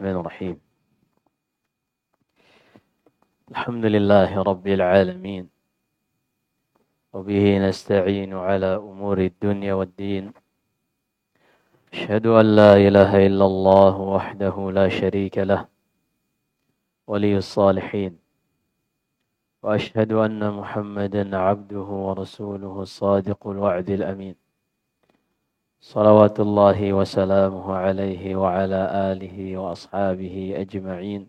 الرحمن الرحيم. الحمد لله رب العالمين، وبه نستعين على أمور الدنيا والدين. أشهد أن لا إله إلا الله وحده لا شريك له ولي الصالحين، وأشهد أن محمدا عبده ورسوله الصادق الوعد الأمين، صلوات الله وسلامه عليه وعلى آله وأصحابه أجمعين،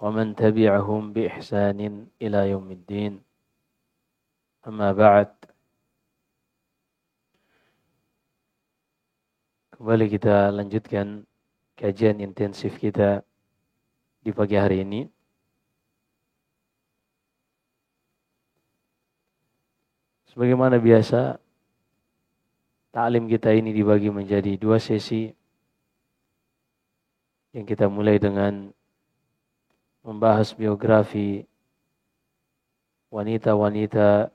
ومن تبعهم بإحسان إلى يوم الدين. أما بعد. Kembali kita lanjutkan kajian intensif kita di pagi hari ini. Sebagaimana biasa, ta'lim kita ini dibagi menjadi 2 sesi. Yang kita mulai dengan membahas biografi wanita-wanita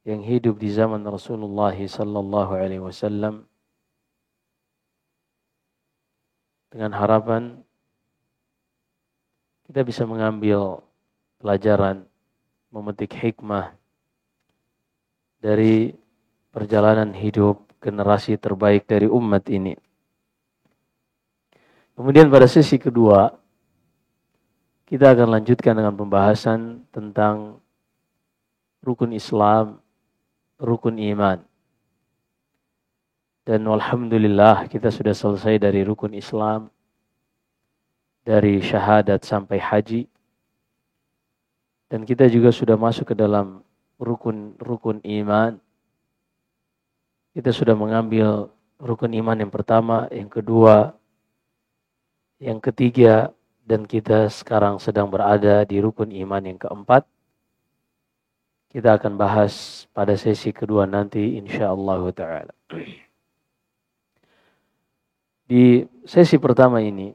yang hidup di zaman Rasulullah sallallahu alaihi wasallam, dengan harapan kita bisa mengambil pelajaran, memetik hikmah dari perjalanan hidup generasi terbaik dari umat ini. Kemudian pada sesi kedua, kita akan lanjutkan dengan pembahasan tentang rukun Islam, rukun iman. Dan alhamdulillah kita sudah selesai dari rukun Islam, dari syahadat sampai haji. Dan kita juga sudah masuk ke dalam rukun iman. Kita sudah mengambil rukun iman yang pertama, yang kedua, yang ketiga, dan kita sekarang sedang berada di rukun iman yang keempat. Kita akan bahas pada sesi kedua nanti insyaallah ta'ala. Di sesi pertama ini,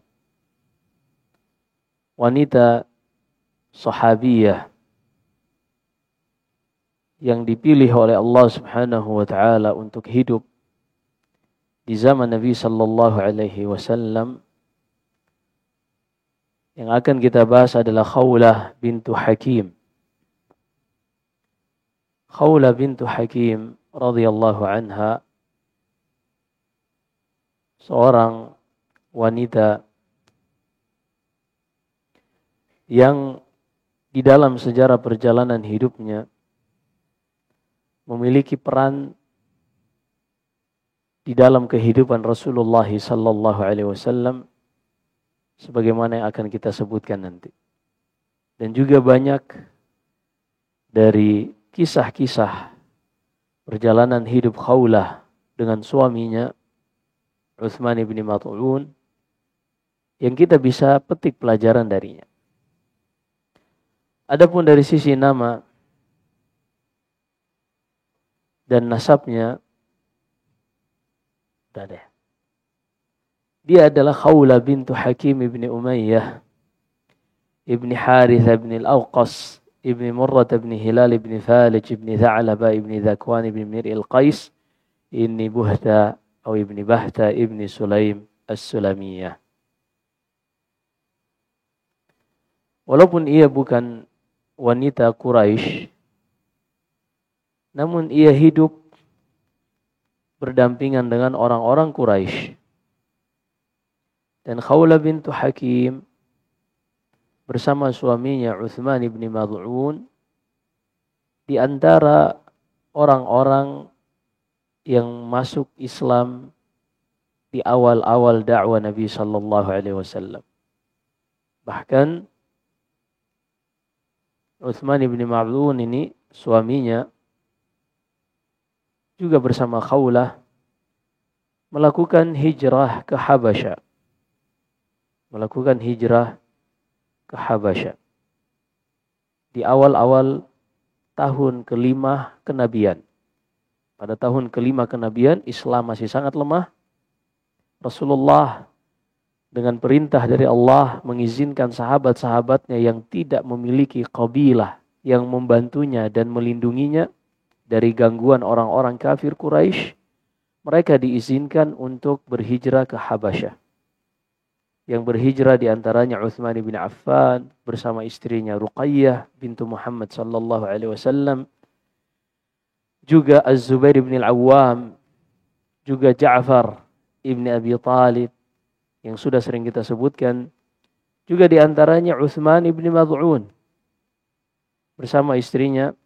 wanita sahabiyah yang dipilih oleh Allah Subhanahu wa taala untuk hidup di zaman Nabi sallallahu alaihi wasallam, yang akan kita bahas adalah Khawlah bintu Hakim. Khawlah bintu Hakim radhiyallahu anha, seorang wanita yang di dalam sejarah perjalanan hidupnya memiliki peran di dalam kehidupan Rasulullah sallallahu alaihi wasallam, sebagaimana yang akan kita sebutkan nanti. Dan juga banyak dari kisah-kisah perjalanan hidup Khawlah dengan suaminya Utsman bin Maz'un yang kita bisa petik pelajaran darinya. Adapun dari sisi nama dan nasabnya, sudah ada. Dia adalah Khawlah bintu Hakim ibn Umayyah ibn Harith ibn al-Awqas ibn Murrah ibn Hilal ibn Falij ibn Tha'laba ibn Dhakwan ibn Mir'il Qais ibn Buhta atau ibn Bahta ibn Sulaim as-Sulamiyah. Walaupun ia bukan wanita Quraisy, namun ia hidup berdampingan dengan orang-orang Quraisy. Dan Khawlah bintu Hakim bersama suaminya Utsman bin Maz'un di antara orang-orang yang masuk Islam di awal-awal dakwah Nabi sallallahu alaihi wasallam. Bahkan Utsman bin Maz'un ini suaminya juga bersama Khawlah melakukan hijrah ke Habasyah. Di awal-awal tahun kelima kenabian. Pada tahun kelima kenabian, Islam masih sangat lemah. Rasulullah dengan perintah dari Allah mengizinkan sahabat-sahabatnya yang tidak memiliki qabilah yang membantunya dan melindunginya dari gangguan orang-orang kafir Quraisy, mereka diizinkan untuk berhijrah ke Habasyah. yang berhijrah, di antaranya Utsman bin Affan bersama istrinya Ruqayyah bintu Muhammad sallallahu alaihi wasallam, juga Az-Zubair bin Al-Awwam, juga Ja'far ibn Abi Talib yang sudah sering kita sebutkan, juga di antaranya Utsman ibn Mad'un bersama istrinya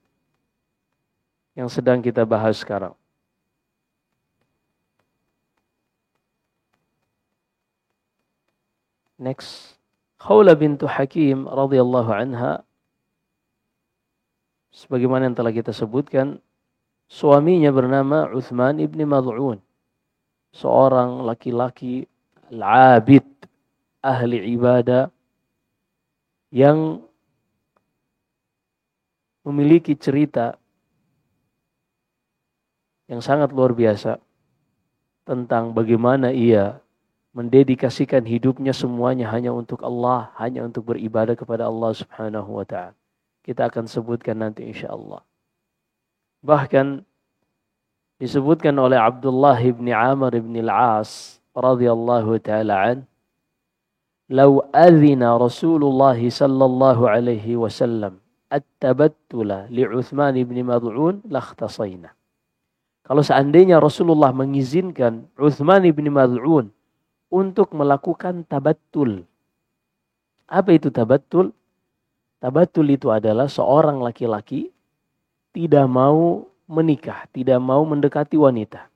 yang sedang kita bahas sekarang. Next, Khawla bintu Hakim radhiyallahu anha, sebagaimana yang telah kita sebutkan, suaminya bernama Utsman ibn Mad'un, seorang laki-laki al-abid, ahli ibadah, yang memiliki cerita yang sangat luar biasa tentang bagaimana ia mendedikasikan hidupnya semuanya hanya untuk Allah, hanya untuk beribadah kepada Allah Subhanahu wa ta'ala. Kita akan sebutkan nanti insyaallah. Bahkan disebutkan oleh Abdullah ibn Amr ibn al-As radhiyallahu ta'ala an, "Law adhina Rasulullah sallallahu alaihi wasallam at-tabattula li Utsman ibn Mad'un lakhtasayna." Kalau seandainya Rasulullah mengizinkan Utsman ibn Mad'un untuk melakukan tabattul. Apa itu tabattul? Tabattul itu adalah seorang laki-laki tidak mau menikah, tidak mau mendekati wanita.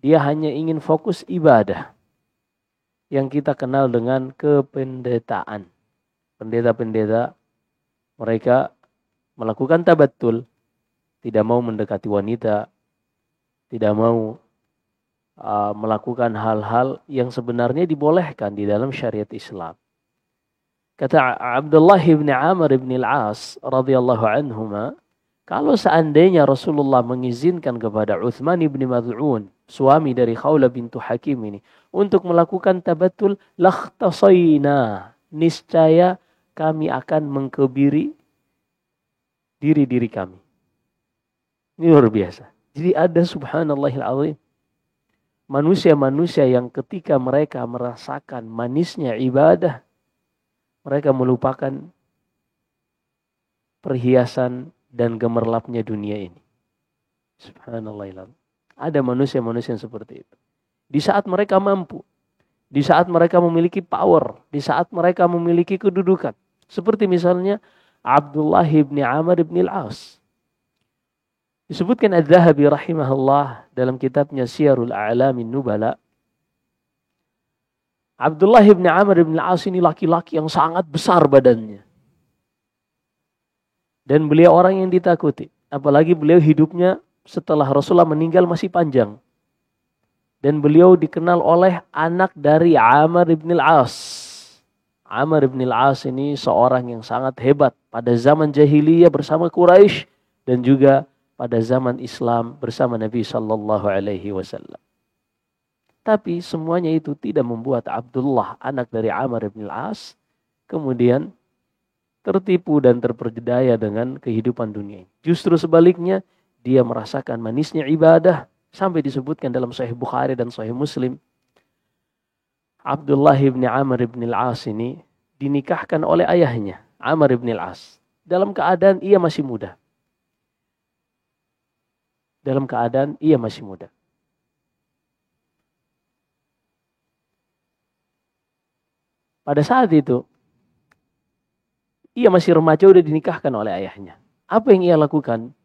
Dia hanya ingin fokus ibadah. Yang kita kenal dengan kependetaan. Pendeta-pendeta mereka melakukan tabattul, tidak mau mendekati wanita, tidak mau melakukan hal-hal yang sebenarnya dibolehkan di dalam syariat Islam. Kata Abdullah bin Amr bin al-As radhiyallahu anhuma, kalau seandainya Rasulullah mengizinkan kepada Utsman bin Mad'un, suami dari Khawla bintu Hakim ini, untuk melakukan tabattul, lakhtasayna, niscaya kami akan mengkebiri diri-diri kami. Ini luar biasa. Jadi ada subhanallahil azim, manusia-manusia yang ketika mereka merasakan manisnya ibadah, mereka melupakan perhiasan dan gemerlapnya dunia ini. Subhanallah. Ada manusia-manusia yang seperti itu. Di saat mereka mampu, di saat mereka memiliki power, di saat mereka memiliki kedudukan. Seperti misalnya Abdullah bin Amr bin al-As. Disebutkan Adz-Dzahabi rahimahullah dalam kitabnya Siyarul A'lamin Nubala. Abdullah bin Amr bin al-As ini laki-laki yang sangat besar badannya. Dan beliau orang yang ditakuti. Apalagi beliau hidupnya setelah Rasulullah meninggal masih panjang. Dan beliau dikenal oleh anak dari Amr bin al-As. Amr bin al-As ini seorang yang sangat hebat pada zaman jahiliyah bersama Quraisy dan juga pada zaman Islam bersama Nabi sallallahu alaihi wasallam. Tapi semuanya itu tidak membuat Abdullah, anak dari Amr bin al-As, kemudian tertipu dan terperdaya dengan kehidupan dunia ini. Justru sebaliknya, dia merasakan manisnya ibadah sampai disebutkan dalam Sahih Bukhari dan Sahih Muslim. Abdullah bin Amr bin al-As ini dinikahkan oleh ayahnya, Amr bin al-As, dalam keadaan ia masih muda. Pada saat itu, ia masih remaja udah dinikahkan oleh ayahnya. Apa yang ia lakukan?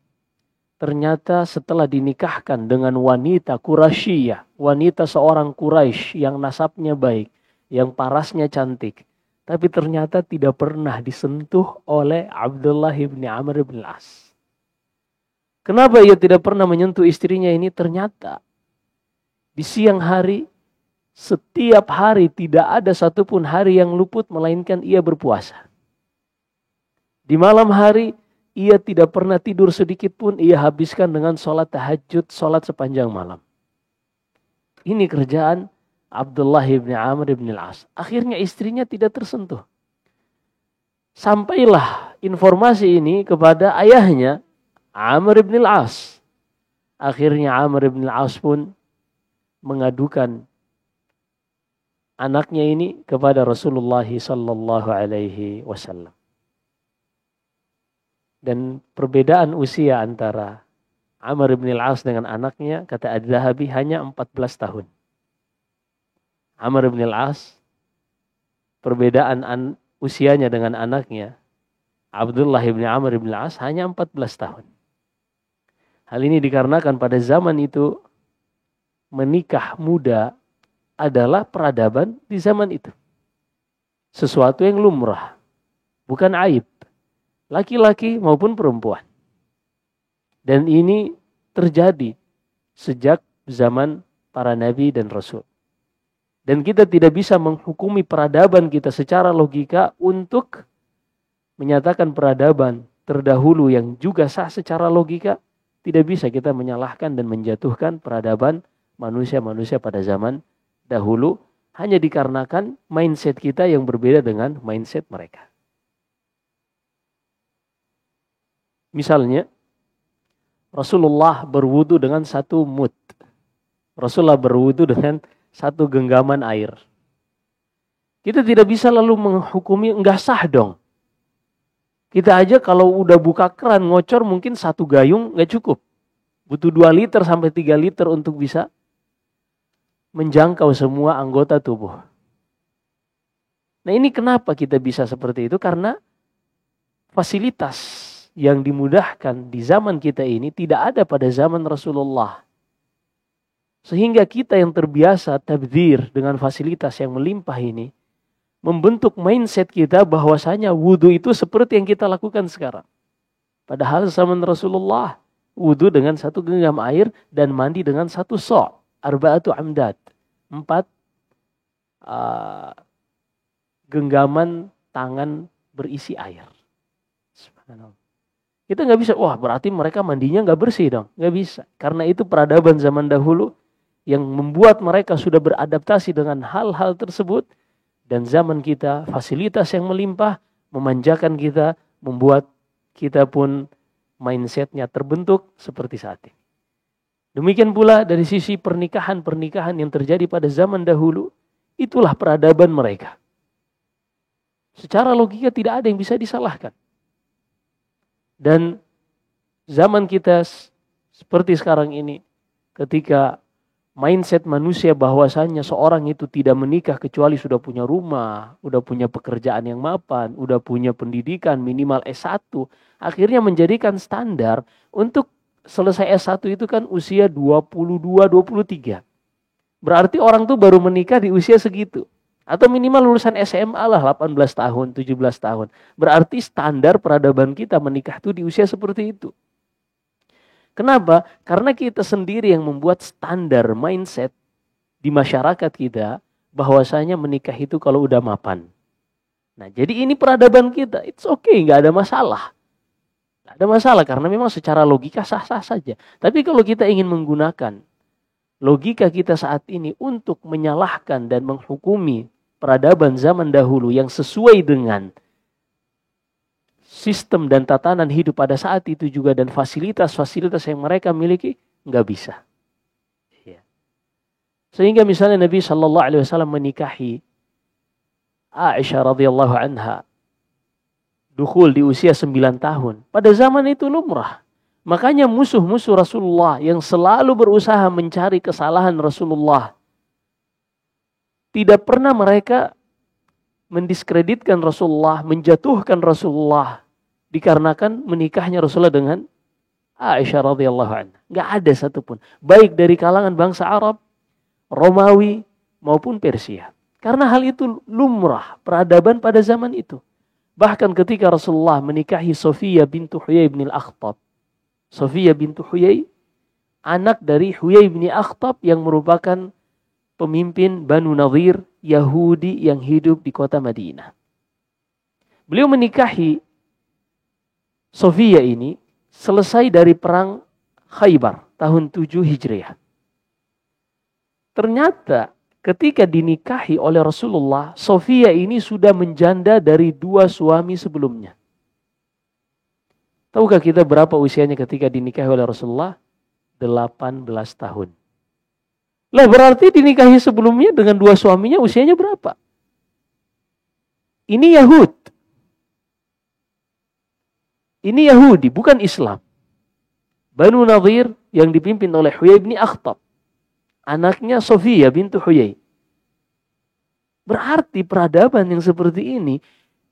Ternyata setelah dinikahkan dengan wanita Quraisyiyah, wanita seorang Quraisy yang nasabnya baik, yang parasnya cantik, tapi ternyata tidak pernah disentuh oleh Abdullah bin Amr bin al-As. Kenapa ia tidak pernah menyentuh istrinya ini? Ternyata di siang hari, setiap hari tidak ada satupun hari yang luput melainkan ia berpuasa. Di malam hari, ia tidak pernah tidur sedikit pun, ia habiskan dengan sholat tahajud, sholat sepanjang malam. Ini kerjaan Abdullah bin Amr bin al-As. Akhirnya istrinya tidak tersentuh. Sampailah informasi ini kepada ayahnya, Amr bin al-As. Akhirnya Amr bin al-As pun mengadukan anaknya ini kepada Rasulullah sallallahu alaihi wasallam. Dan perbedaan usia antara Amr bin al-As dengan anaknya, kata Adz-Dzahabi, hanya 14 tahun. Amr bin al-As, perbedaan usianya dengan anaknya, Abdullah bin Amr bin al-As, hanya 14 tahun. Hal ini dikarenakan pada zaman itu, menikah muda adalah peradaban di zaman itu. Sesuatu yang lumrah, bukan aib. Laki-laki maupun perempuan. Dan ini terjadi sejak zaman para nabi dan rasul. Dan kita tidak bisa menghukumi peradaban kita secara logika untuk menyatakan peradaban terdahulu yang juga sah secara logika. Tidak bisa kita menyalahkan dan menjatuhkan peradaban manusia-manusia pada zaman dahulu hanya dikarenakan mindset kita yang berbeda dengan mindset mereka. Misalnya, Rasulullah berwudu dengan satu mud. Rasulullah berwudu dengan satu genggaman air. Kita tidak bisa lalu menghukumi, enggak sah dong. Kita aja kalau udah buka keran ngocor mungkin satu gayung enggak cukup. Butuh 2 liter sampai 3 liter untuk bisa menjangkau semua anggota tubuh. Nah ini kenapa kita bisa seperti itu? Karena fasilitas yang dimudahkan di zaman kita ini tidak ada pada zaman Rasulullah. Sehingga kita yang terbiasa tabdzir dengan fasilitas yang melimpah ini, membentuk mindset kita bahwasanya wudu itu seperti yang kita lakukan sekarang. Padahal zaman Rasulullah, wudu dengan satu genggam air dan mandi dengan satu so', arba'atu amdad, 4 genggaman tangan berisi air. Subhanallah. Kita nggak bisa, wah berarti mereka mandinya nggak bersih dong. Nggak bisa. Karena itu peradaban zaman dahulu yang membuat mereka sudah beradaptasi dengan hal-hal tersebut. Dan zaman kita, fasilitas yang melimpah, memanjakan kita, membuat kita pun mindsetnya terbentuk seperti saat ini. Demikian pula dari sisi pernikahan-pernikahan yang terjadi pada zaman dahulu, itulah peradaban mereka. Secara logika tidak ada yang bisa disalahkan. Dan zaman kita seperti sekarang ini, ketika mindset manusia bahwasannya seorang itu tidak menikah kecuali sudah punya rumah, udah punya pekerjaan yang mapan, udah punya pendidikan minimal S1, akhirnya menjadikan standar untuk selesai S1 itu kan usia 22-23. Berarti orang tuh baru menikah di usia segitu. Atau minimal lulusan SMA lah 18 tahun, 17 tahun. Berarti standar peradaban kita menikah tuh di usia seperti itu. Kenapa? Karena kita sendiri yang membuat standar mindset di masyarakat kita bahwasanya menikah itu kalau udah mapan. Nah, jadi ini peradaban kita. It's okay, nggak ada masalah. Nggak ada masalah karena memang secara logika sah-sah saja. Tapi kalau kita ingin menggunakan logika kita saat ini untuk menyalahkan dan menghukumi peradaban zaman dahulu yang sesuai dengan sistem dan tatanan hidup pada saat itu juga dan fasilitas-fasilitas yang mereka miliki, nggak bisa. Ya. Sehingga misalnya Nabi Shallallahu Alaihi Wasallam menikahi Aisyah radhiyallahu anha, dukhul di usia 9 tahun. Pada zaman itu lumrah. Makanya musuh-musuh Rasulullah yang selalu berusaha mencari kesalahan Rasulullah, tidak pernah mereka mendiskreditkan Rasulullah, menjatuhkan Rasulullah dikarenakan menikahnya Rasulullah dengan Aisyah radhiyallahu anha. Enggak ada satupun, baik dari kalangan bangsa Arab, Romawi maupun Persia. Karena hal itu lumrah peradaban pada zaman itu. Bahkan ketika Rasulullah menikahi Sofiyah bintu Huyai bin Al-Akhtab. Sofiyah bintu Huyai, anak dari Huyai bin Akhtab yang merupakan pemimpin Banu Nadhir Yahudi yang hidup di kota Madinah. Beliau menikahi Sofiyah ini selesai dari perang Khaybar tahun 7 Hijriah. Ternyata ketika dinikahi oleh Rasulullah, Sofiyah ini sudah menjanda dari 2 suami sebelumnya. Tahukah kita berapa usianya ketika dinikahi oleh Rasulullah? 18 tahun. Lah berarti dinikahi sebelumnya dengan dua suaminya usianya berapa? Ini Yahudi, bukan Islam. Banu Nadir yang dipimpin oleh Huyai bin Akhtab. Anaknya Sofia bintu Huyai. Berarti peradaban yang seperti ini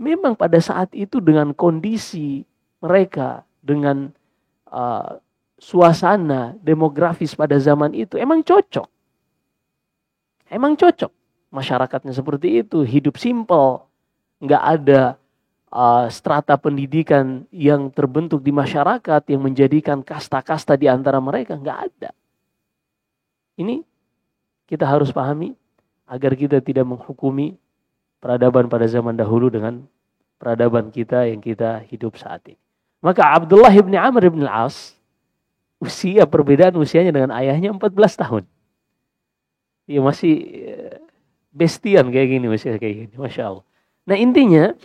memang pada saat itu dengan kondisi mereka, dengan suasana demografis pada zaman itu emang cocok. Emang cocok. Masyarakatnya seperti itu, hidup simpel. Nggak ada strata pendidikan yang terbentuk di masyarakat yang menjadikan kasta-kasta di antara mereka. Nggak ada. Ini kita harus pahami agar kita tidak menghukumi peradaban pada zaman dahulu dengan peradaban kita yang kita hidup saat ini. Maka Abdullah bin Amr bin Al-As, perbedaan usianya dengan ayahnya 14 tahun. Dia masih bestian kayak gini, masih kayak gini. Masya Allah. Nah intinya,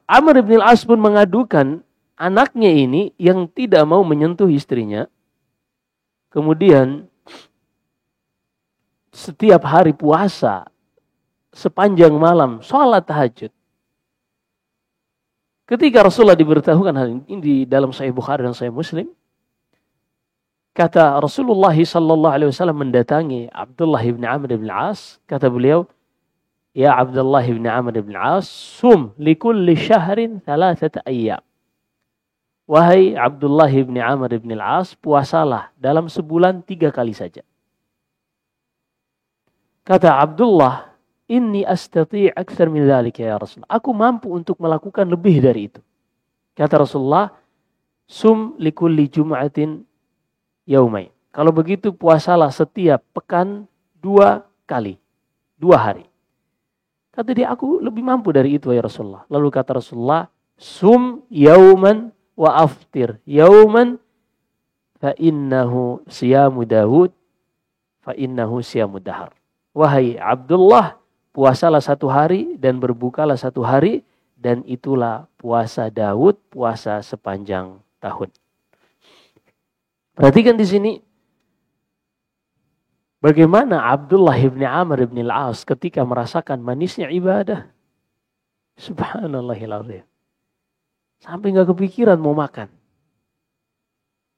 Amr bin Al-As pun mengadukan anaknya ini yang tidak mau menyentuh istrinya. Kemudian setiap hari puasa sepanjang malam sholat tahajud. Ketika Rasulullah diberitahukan hal ini di dalam Sahih Bukhari dan Sahih Muslim, kata Rasulullah sallallahu alaihi wasallam mendatangi Abdullah bin Amr bin Al-As, kata beliau, "Ya Abdullah bin Amr bin Al-As, sum likulli syahrin 3 ayyam." Wahai Abdullah bin Amr bin Al-As, puasalah dalam sebulan 3 kali saja. Kata Abdullah, "Inni astati' aktsar min dzalika ya Rasul." Aku mampu untuk melakukan lebih dari itu. Kata Rasulullah, "Sum likulli jum'atin yaumai." Kalau begitu puasalah setiap pekan 2 kali, 2 hari. Kata dia, aku lebih mampu dari itu ya Rasulullah. Lalu kata Rasulullah, "Sum yauman wa aftir yauman fa innahu siyamu Daud fa innahu siyamu dahar." Wahai Abdullah, puasalah 1 hari dan berbukalah 1 hari, dan itulah puasa Daud, puasa sepanjang tahun. Perhatikan di sini bagaimana Abdullah bin Amr bin Al-As ketika merasakan manisnya ibadah. Subhanallahiladzim. Sampai gak kepikiran mau makan.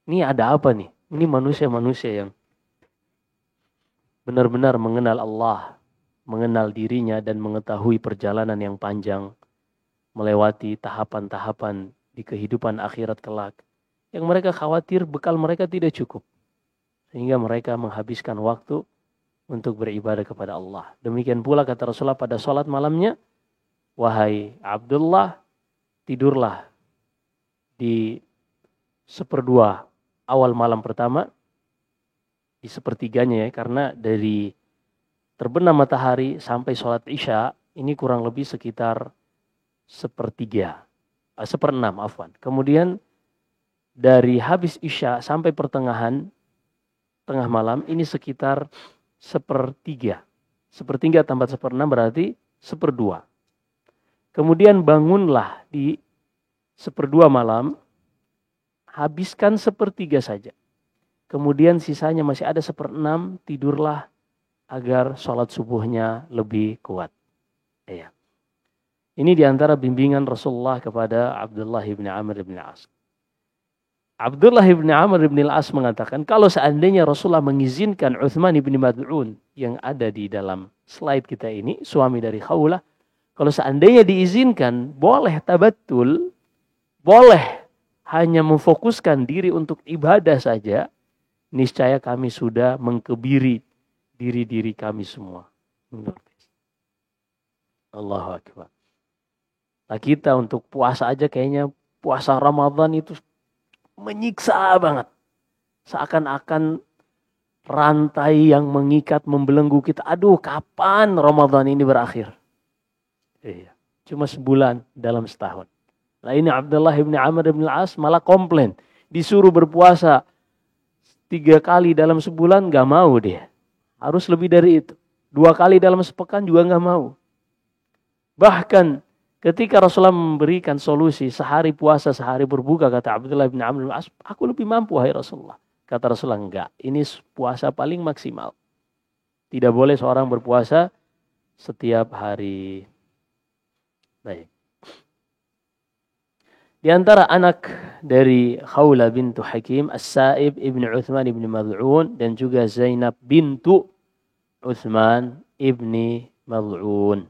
Ini ada apa nih? Ini manusia-manusia yang benar-benar mengenal Allah, mengenal dirinya dan mengetahui perjalanan yang panjang, melewati tahapan-tahapan di kehidupan akhirat kelak. Yang mereka khawatir bekal mereka tidak cukup. Sehingga mereka menghabiskan waktu untuk beribadah kepada Allah. Demikian pula kata Rasulullah pada sholat malamnya, "Wahai Abdullah, tidurlah di 1/2 awal malam pertama, di sepertiganya ya, karena dari terbenam matahari sampai sholat Isya, ini kurang lebih sekitar 1/6 afwan. Kemudian dari habis Isya sampai pertengahan, tengah malam, ini sekitar 1/3. 1/3 tambah 1/6 berarti 1/2. Kemudian bangunlah di 1/2 malam, habiskan 1/3 saja. Kemudian sisanya masih ada 1/6, tidurlah agar sholat subuhnya lebih kuat. Ya. Ini diantara bimbingan Rasulullah kepada Abdullah bin Amr bin Al-As. Abdullah bin Amr bin Al-As mengatakan, kalau seandainya Rasulullah mengizinkan Uthman bin Mad'un yang ada di dalam slide kita ini, suami dari Khawlah, kalau seandainya diizinkan, boleh tabattul, boleh hanya memfokuskan diri untuk ibadah saja, niscaya kami sudah mengkebiri diri-diri kami semua. Allahu Akbar. Nah, kita untuk puasa aja kayaknya puasa Ramadan itu menyiksa banget. Seakan-akan rantai yang mengikat, membelenggu kita. Aduh, kapan Ramadan ini berakhir? Iya, cuma sebulan dalam setahun. Nah ini Abdullah bin Amr bin Al-As malah komplain. Disuruh berpuasa 3 kali dalam sebulan, gak mau dia. Harus lebih dari itu. 2 kali dalam sepekan juga gak mau. Bahkan ketika Rasulullah memberikan solusi sehari puasa, sehari berbuka, kata Abdullah bin Amr bin Al-As, aku lebih mampu, hai Rasulullah. Kata Rasulullah, enggak. Ini puasa paling maksimal. Tidak boleh seorang berpuasa setiap hari. Baik. Di antara anak dari Khawla bintu Hakim, As-Sa'ib ibn Uthman ibn Mad'un, dan juga Zainab bintu Uthman ibn Mad'un.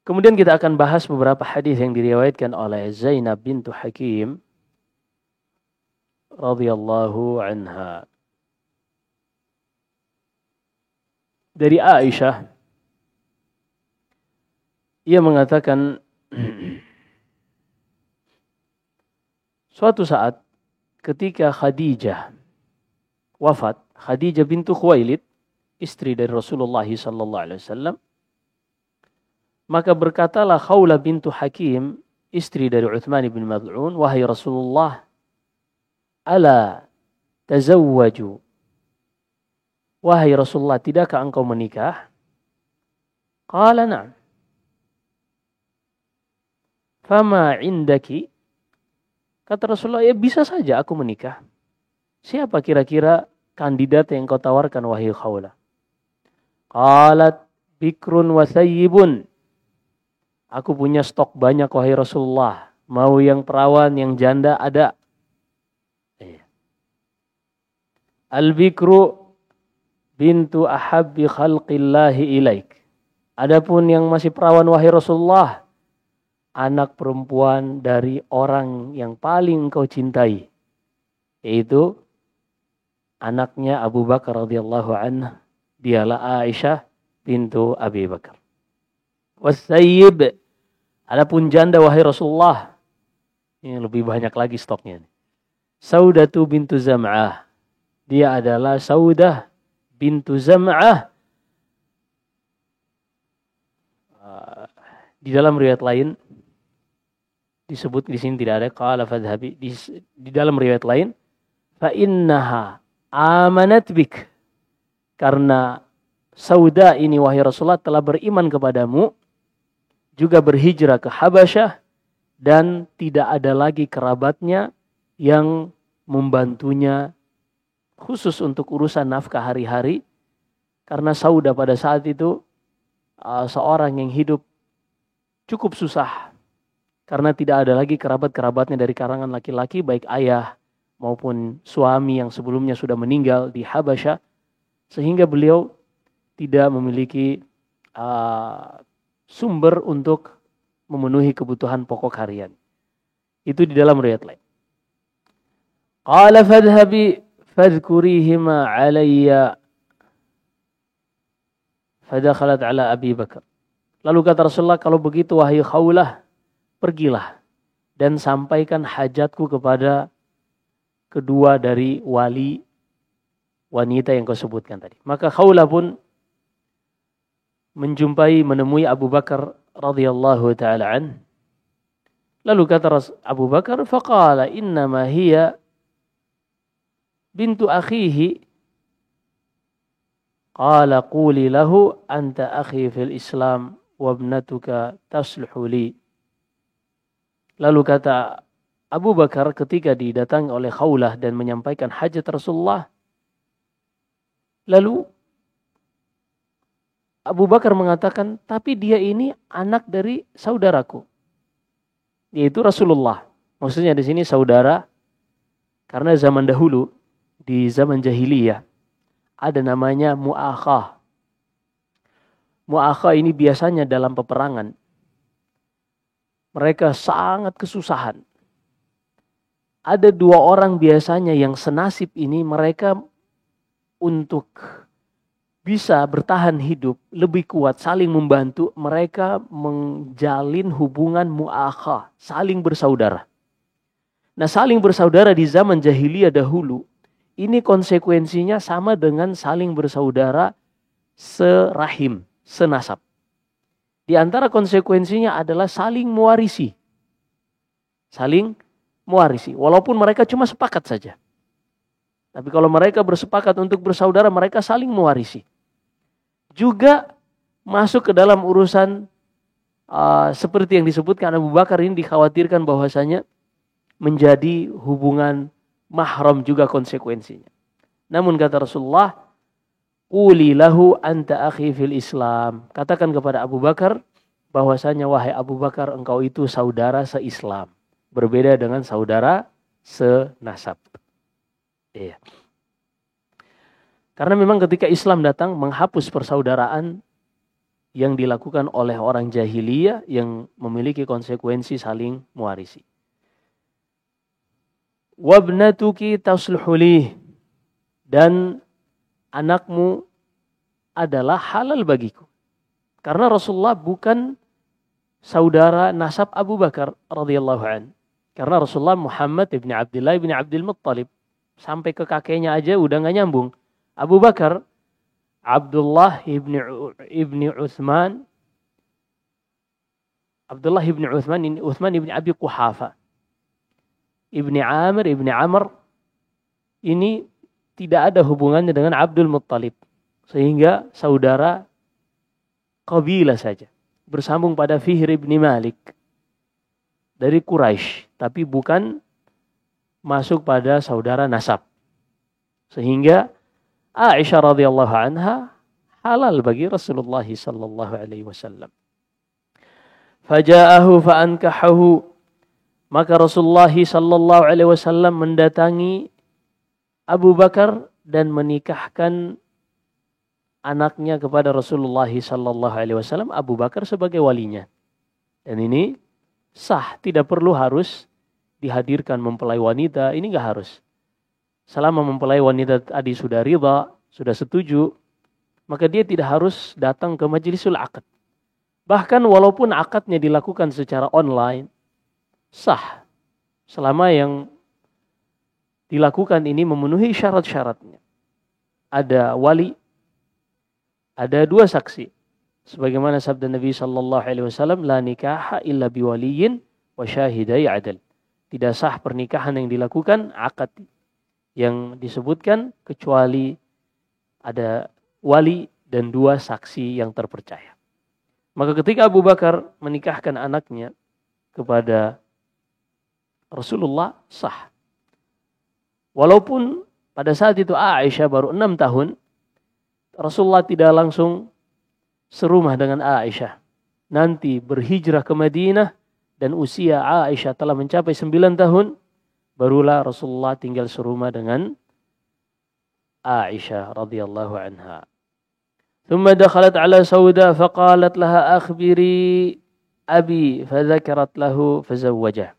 Kemudian kita akan bahas beberapa hadis yang diriwayatkan oleh Zainab bintu Hakim radhiyallahu anha. Dari Aisyah, ia mengatakan suatu saat ketika Khadijah wafat, Khadijah bintu Khuwailid, istri dari Rasulullah sallallahu alaihi wasallam, maka berkatalah Khawla bintu Hakim, istri dari Uthman bin Mad'un, wahai Rasulullah, ala tazawwaju, wahai Rasulullah, tidakkah engkau menikah? Qala na'am. Fama indaki? Kata Rasulullah, ya bisa saja aku menikah. Siapa kira-kira kandidat yang kau tawarkan, wahai Khawla? Qalat bikrun wa sayyibun. Aku punya stok banyak, wahai Rasulullah. Mau yang perawan, yang janda ada. Al-bikru bintu ahabbi khalqillahi ilaik. Adapun yang masih perawan, wahai Rasulullah, anak perempuan dari orang yang paling engkau cintai, yaitu anaknya Abu Bakar radhiyallahu anhu, dialah Aisyah bintu Abi Bakar. Wasayyib, adapun janda, wahai Rasulullah, ini lebih banyak lagi stoknya. Saudatu bintu Zam'ah, dia adalah Saudah bintu Zam'ah. Di dalam riwayat lain disebut, di sini tidak ada qala fadhhabi, di dalam riwayat lain fa innaha amanat bik, karena Sauda ini, wahai Rasulullah, telah beriman kepadamu, juga berhijrah ke Habasyah, dan tidak ada lagi kerabatnya yang membantunya khusus untuk urusan nafkah hari-hari, karena Sauda pada saat itu seorang yang hidup cukup susah, karena tidak ada lagi kerabat-kerabatnya dari kalangan laki-laki, baik ayah maupun suami yang sebelumnya sudah meninggal di Habasyah, sehingga beliau tidak memiliki sumber untuk memenuhi kebutuhan pokok harian. Itu di dalam riwayat lain. Qala fadhhabi fadhkurihima alayya. Fadakhalat ala Abi Bakar. Lalu kata Rasulullah, kalau begitu wahai Khawlah, pergilah dan sampaikan hajatku kepada kedua dari wali wanita yang kau sebutkan tadi. Maka Khawlah pun menemui Abu Bakar radhiyallahu taala an. Lalu kata Abu Bakar, faqala innama hiya bintu akhihi. Qala quli lahu anta akhi fil Islam wa ibnatuka tasluhu li. Lalu kata Abu Bakar ketika didatangi oleh Khawlah dan menyampaikan hajat Rasulullah, lalu Abu Bakar mengatakan, tapi dia ini anak dari saudaraku, yaitu Rasulullah. Maksudnya di sini saudara, karena zaman dahulu, di zaman jahiliyah, ada namanya mu'akhah. Mu'akhah ini biasanya dalam peperangan. Mereka sangat kesusahan. Ada dua orang biasanya yang senasib ini, mereka untuk bisa bertahan hidup lebih kuat, saling membantu, mereka menjalin hubungan mu'akhah, saling bersaudara. Nah, saling bersaudara di zaman jahiliyah dahulu, ini konsekuensinya sama dengan saling bersaudara serahim, senasab. Di antara konsekuensinya adalah saling mewarisi. Saling mewarisi, walaupun mereka cuma sepakat saja. Tapi kalau mereka bersepakat untuk bersaudara, mereka saling mewarisi. Juga masuk ke dalam urusan seperti yang disebutkan Abu Bakar, ini dikhawatirkan bahwasanya menjadi hubungan mahram juga konsekuensinya. Namun kata Rasulullah, quli lahu anta akhi fil Islam. Katakan kepada Abu Bakar bahwasanya wahai Abu Bakar, engkau itu saudara se-Islam. Berbeda dengan saudara senasab. Iya. Karena memang ketika Islam datang menghapus persaudaraan yang dilakukan oleh orang jahiliyah yang memiliki konsekuensi saling mewarisi. Wabnatuki tasluhulih, dan anakmu adalah halal bagiku. Karena Rasulullah bukan saudara nasab Abu Bakar radhiyallahu an. Karena Rasulullah Muhammad ibn Abdullah ibn Abdul Muttalib, sampai ke kakeknya aja udah nggak nyambung. Abu Bakar Abdullah ibni Uthman. Abdullah ibni Uthman ini Uthman ibni Abi Quhafa. Ibni Amir ibni Amr ini tidak ada hubungannya dengan Abdul Muttalib. Sehingga saudara kabilah saja. Bersambung pada Fihr ibni Malik dari Quraisy, tapi bukan masuk pada saudara nasab. Sehingga Aisyah radhiyallahu anha halal bagi Rasulullah sallallahu alaihi wasallam. Faja'ahu fa'ankahahu, maka Rasulullah sallallahu alaihi wasallam mendatangi Abu Bakar dan menikahkan anaknya kepada Rasulullah sallallahu alaihi wasallam, Abu Bakar sebagai walinya. Dan ini sah, tidak perlu harus dihadirkan mempelai wanita, ini enggak harus. Selama mempelai wanita tadi sudah ridha, sudah setuju, maka dia tidak harus datang ke majlisul akad. Bahkan walaupun akadnya dilakukan secara online, sah. Selama yang dilakukan ini memenuhi syarat-syaratnya. Ada wali, ada dua saksi. Sebagaimana sabda Nabi sallallahu alaihi wasallam, la nikaha illa biwaliyin wa syahidai adl. Tidak sah pernikahan yang dilakukan akad yang disebutkan kecuali ada wali dan dua saksi yang terpercaya. Maka ketika Abu Bakar menikahkan anaknya kepada Rasulullah, sah. Walaupun pada saat itu Aisyah baru 6 tahun, Rasulullah tidak langsung serumah dengan Aisyah. Nanti berhijrah ke Madinah dan usia Aisyah telah mencapai 9 tahun, barulah Rasulullah tinggal serumah dengan Aisyah radhiyallahu anha. Thumma dakhalat ala Sauda faqalat laha akhbiri abi fadzakarat lahu fazawwajah.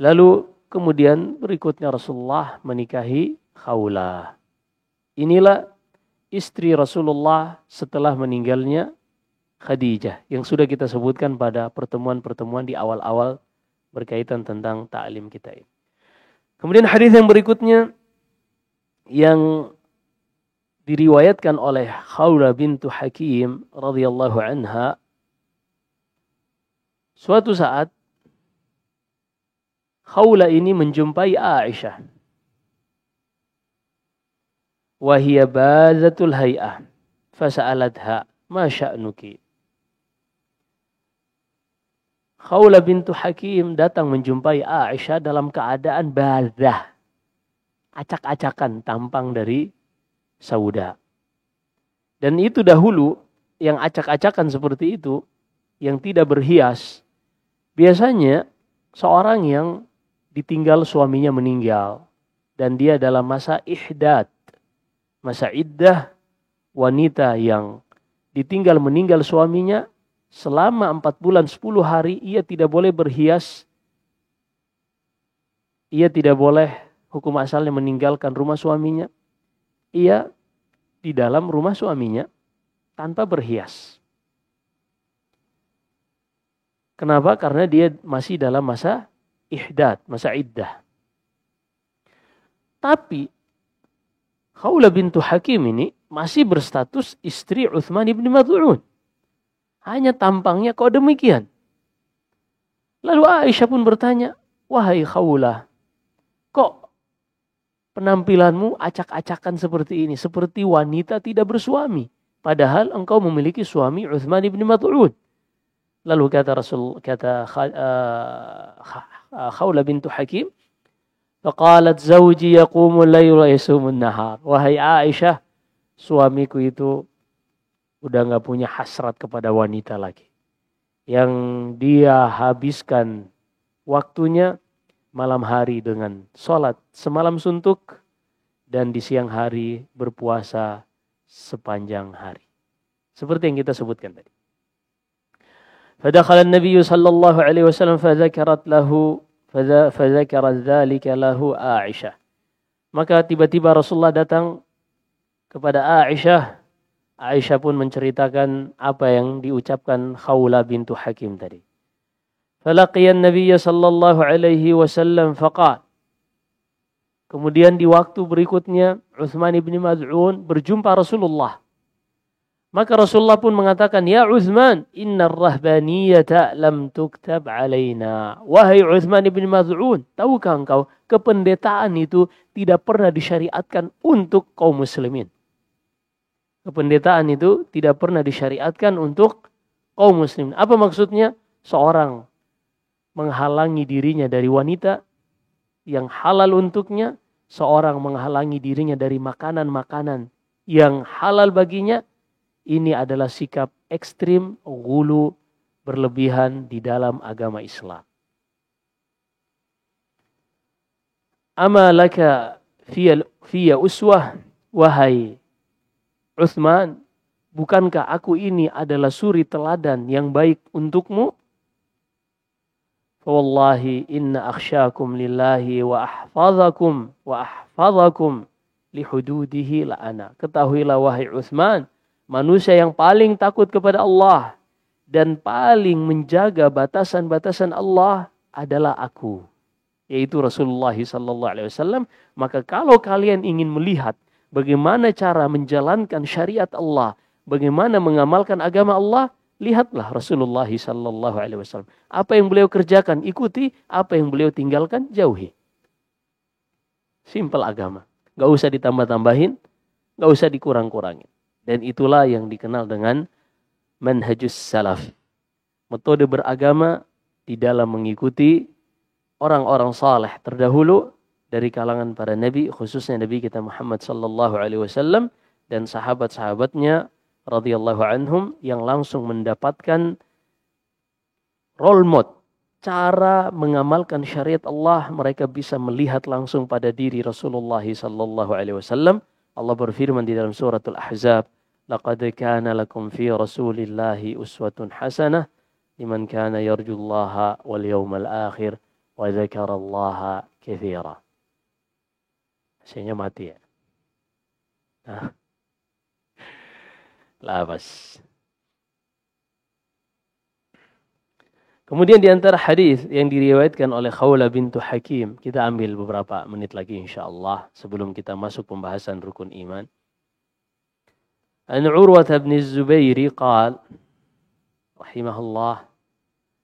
Lalu kemudian berikutnya Rasulullah menikahi Khawlah. Inilah istri Rasulullah setelah meninggalnya Khadijah yang sudah kita sebutkan pada pertemuan-pertemuan di awal-awal berkaitan tentang ta'lim kita ini. Kemudian hadis yang berikutnya yang diriwayatkan oleh Khawlah bintu Hakim radhiyallahu anha, suatu saat Khawlah ini menjumpai Aisyah. Wa hiya bazatul hay'ah fasa'alatha ma sya'nuki. Khawlah bintu Hakim datang menjumpai Aisyah dalam keadaan bazah, acak-acakan tampang dari Sauda. Dan itu dahulu yang acak-acakan seperti itu, yang tidak berhias, biasanya seorang yang ditinggal suaminya meninggal dan dia dalam masa ihdad, masa iddah, wanita yang ditinggal meninggal suaminya selama 4 bulan 10 hari, ia tidak boleh berhias, ia tidak boleh hukum asalnya meninggalkan rumah suaminya, ia di dalam rumah suaminya tanpa berhias. Kenapa? Karena dia masih dalam masa ihdad, masa iddah. Tapi Khawlah bintu Hakim ini masih berstatus istri Uthman ibn Mad'un. Hanya tampangnya kok demikian. Lalu Aisyah pun bertanya, wahai Khawlah, kok penampilanmu acak-acakan seperti ini, seperti wanita tidak bersuami, padahal engkau memiliki suami Uthman ibn Mad'un. Lalu kata Khawlah bintu Hakim, Faqalat zawji yaqumul layl wa yasumun nahar. Wahai Aisyah, suamiku itu udah gak punya hasrat kepada wanita lagi. Yang dia habiskan waktunya malam hari dengan sholat semalam suntuk dan di siang hari berpuasa sepanjang hari. Seperti yang kita sebutkan tadi. Fadakhala an-nabiy sallallahu alaihi wasallam fadzakarat dzalika lahu Aisyah. Maka tiba-tiba Rasulullah datang kepada Aisyah. Aisyah pun menceritakan apa yang diucapkan Khawla bintu Hakim tadi. Falaqiya an-nabiy sallallahu alaihi wasallam faqala. Kemudian di waktu berikutnya Utsman bin Maz'un berjumpa Rasulullah. Maka Rasulullah pun mengatakan, "Ya Utsman, innar rahbaniyata lam tuktab alaina." Wahai Utsman bin Maz'un, tahukah engkau kependetaan itu tidak pernah disyariatkan untuk kaum muslimin. Kependetaan itu tidak pernah disyariatkan untuk kaum muslimin. Apa maksudnya? Seorang menghalangi dirinya dari wanita yang halal untuknya, seorang menghalangi dirinya dari makanan-makanan yang halal baginya. Ini adalah sikap ekstrim, ghulu, berlebihan di dalam agama Islam. Ama laka fiya uswah, wahai Utsman, bukankah aku ini adalah suri teladan yang baik untukmu? Wallahi inna akhsyakum lillahi wa ahfadhakum lihududihi la ana. Ketahuilah wahai Utsman, manusia yang paling takut kepada Allah dan paling menjaga batasan-batasan Allah adalah aku, yaitu Rasulullah sallallahu alaihi wasallam. Maka kalau kalian ingin melihat bagaimana cara menjalankan syariat Allah, bagaimana mengamalkan agama Allah, lihatlah Rasulullah sallallahu alaihi wasallam. Apa yang beliau kerjakan, ikuti. Apa yang beliau tinggalkan, jauhi. Simpel agama. Gak usah ditambah-tambahin, gak usah dikurang-kurangin. Dan itulah yang dikenal dengan manhajus salaf. Metode beragama di dalam mengikuti orang-orang saleh terdahulu dari kalangan para nabi, khususnya Nabi kita Muhammad sallallahu alaihi wasallam dan sahabat-sahabatnya radhiyallahu anhum yang langsung mendapatkan role model, cara mengamalkan syariat Allah. Mereka bisa melihat langsung pada diri Rasulullah sallallahu alaihi wasallam. Allah berfirman di dalam suratul Ahzab, "Laqad kana lakum fi Rasulillahi uswatun hasanah liman kana yarjullaha wal yawmal akhir wa dzakarallaha katsira." Hasilnya mati ya. Nah. Labas. Kemudian di antara hadis yang diriwayatkan oleh Khawla bintu Hakim, kita ambil beberapa menit lagi insyaallah sebelum kita masuk pembahasan rukun iman. An Urwah bin Zubair qala rahimahullah,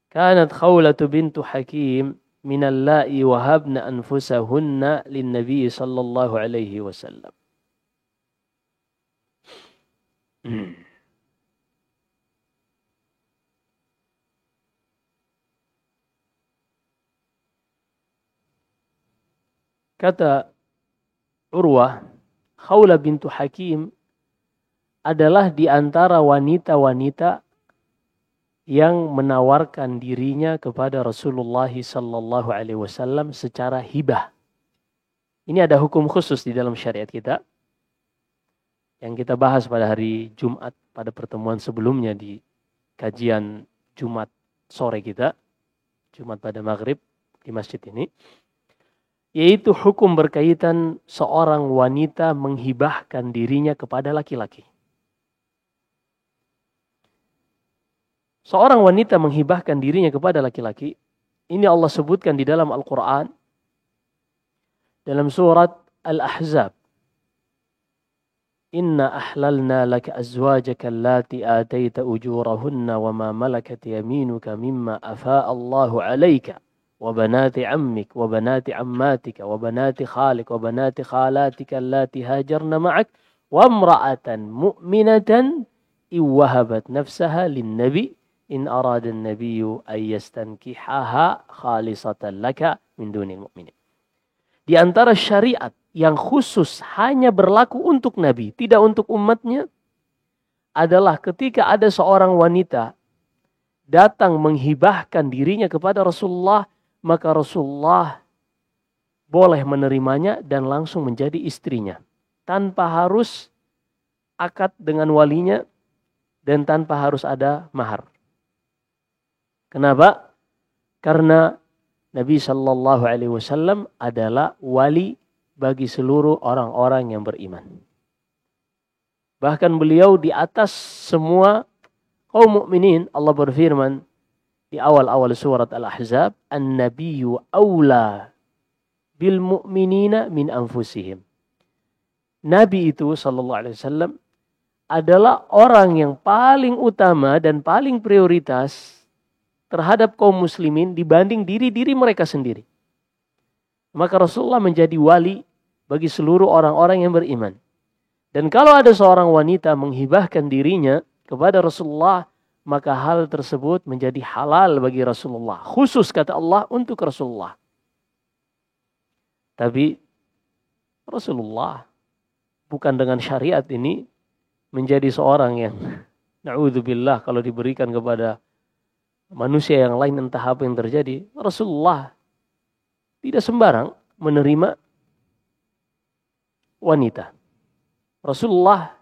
kanat Khawla bintu Hakim min allai wahabna anfusahunna lin-nabi sallallahu alaihi wasallam. Kata Urwah, Khawla bintu Hakim adalah di antara wanita-wanita yang menawarkan dirinya kepada Rasulullah sallallahu alaihi wasallam secara hibah. Ini ada hukum khusus di dalam syariat kita yang kita bahas pada hari Jumat pada pertemuan sebelumnya di kajian Jumat sore kita, Jumat pada maghrib di masjid ini. Yaitu hukum berkaitan seorang wanita menghibahkan dirinya kepada laki-laki. Seorang wanita menghibahkan dirinya kepada laki-laki, ini Allah sebutkan di dalam Al-Quran, dalam surat Al-Ahzab. Inna ahlalna laka azwajaka allati ataita ujurahunna wa ma malakat yaminuka mimma afa'a Allahu alaika. وبنات عمك وبنات عماتك وبنات خالك وبنات خالاتك اللاتي هاجرن معك وامرأة مؤمنة إن وهبت نفسها للنبي إن أراد النبي أن يستنكحها خالصة لك من دون المؤمنين. Di antara syariat yang khusus hanya berlaku untuk Nabi, tidak untuk umatnya, adalah ketika ada seorang wanita datang menghibahkan dirinya kepada Rasulullah, maka Rasulullah boleh menerimanya dan langsung menjadi istrinya. Tanpa harus akad dengan walinya dan tanpa harus ada mahar. Kenapa? Karena Nabi Shallallahu Alaihi Wasallam adalah wali bagi seluruh orang-orang yang beriman. Bahkan beliau di atas semua kaum mukminin. Allah berfirman di awal-awal surat Al-Ahzab, "An-nabiyyu aula bil mu'minina min anfusihim." Nabi itu Shallallahu Alaihi Wasallam adalah orang yang paling utama dan paling prioritas terhadap kaum muslimin dibanding diri-diri mereka sendiri. Maka Rasulullah menjadi wali bagi seluruh orang-orang yang beriman. Dan kalau ada seorang wanita menghibahkan dirinya kepada Rasulullah, maka hal tersebut menjadi halal bagi Rasulullah. Khusus kata Allah untuk Rasulullah. Tapi Rasulullah bukan dengan syariat ini menjadi seorang yang na'udzubillah kalau diberikan kepada manusia yang lain entah apa yang terjadi. Rasulullah tidak sembarang menerima wanita. Rasulullah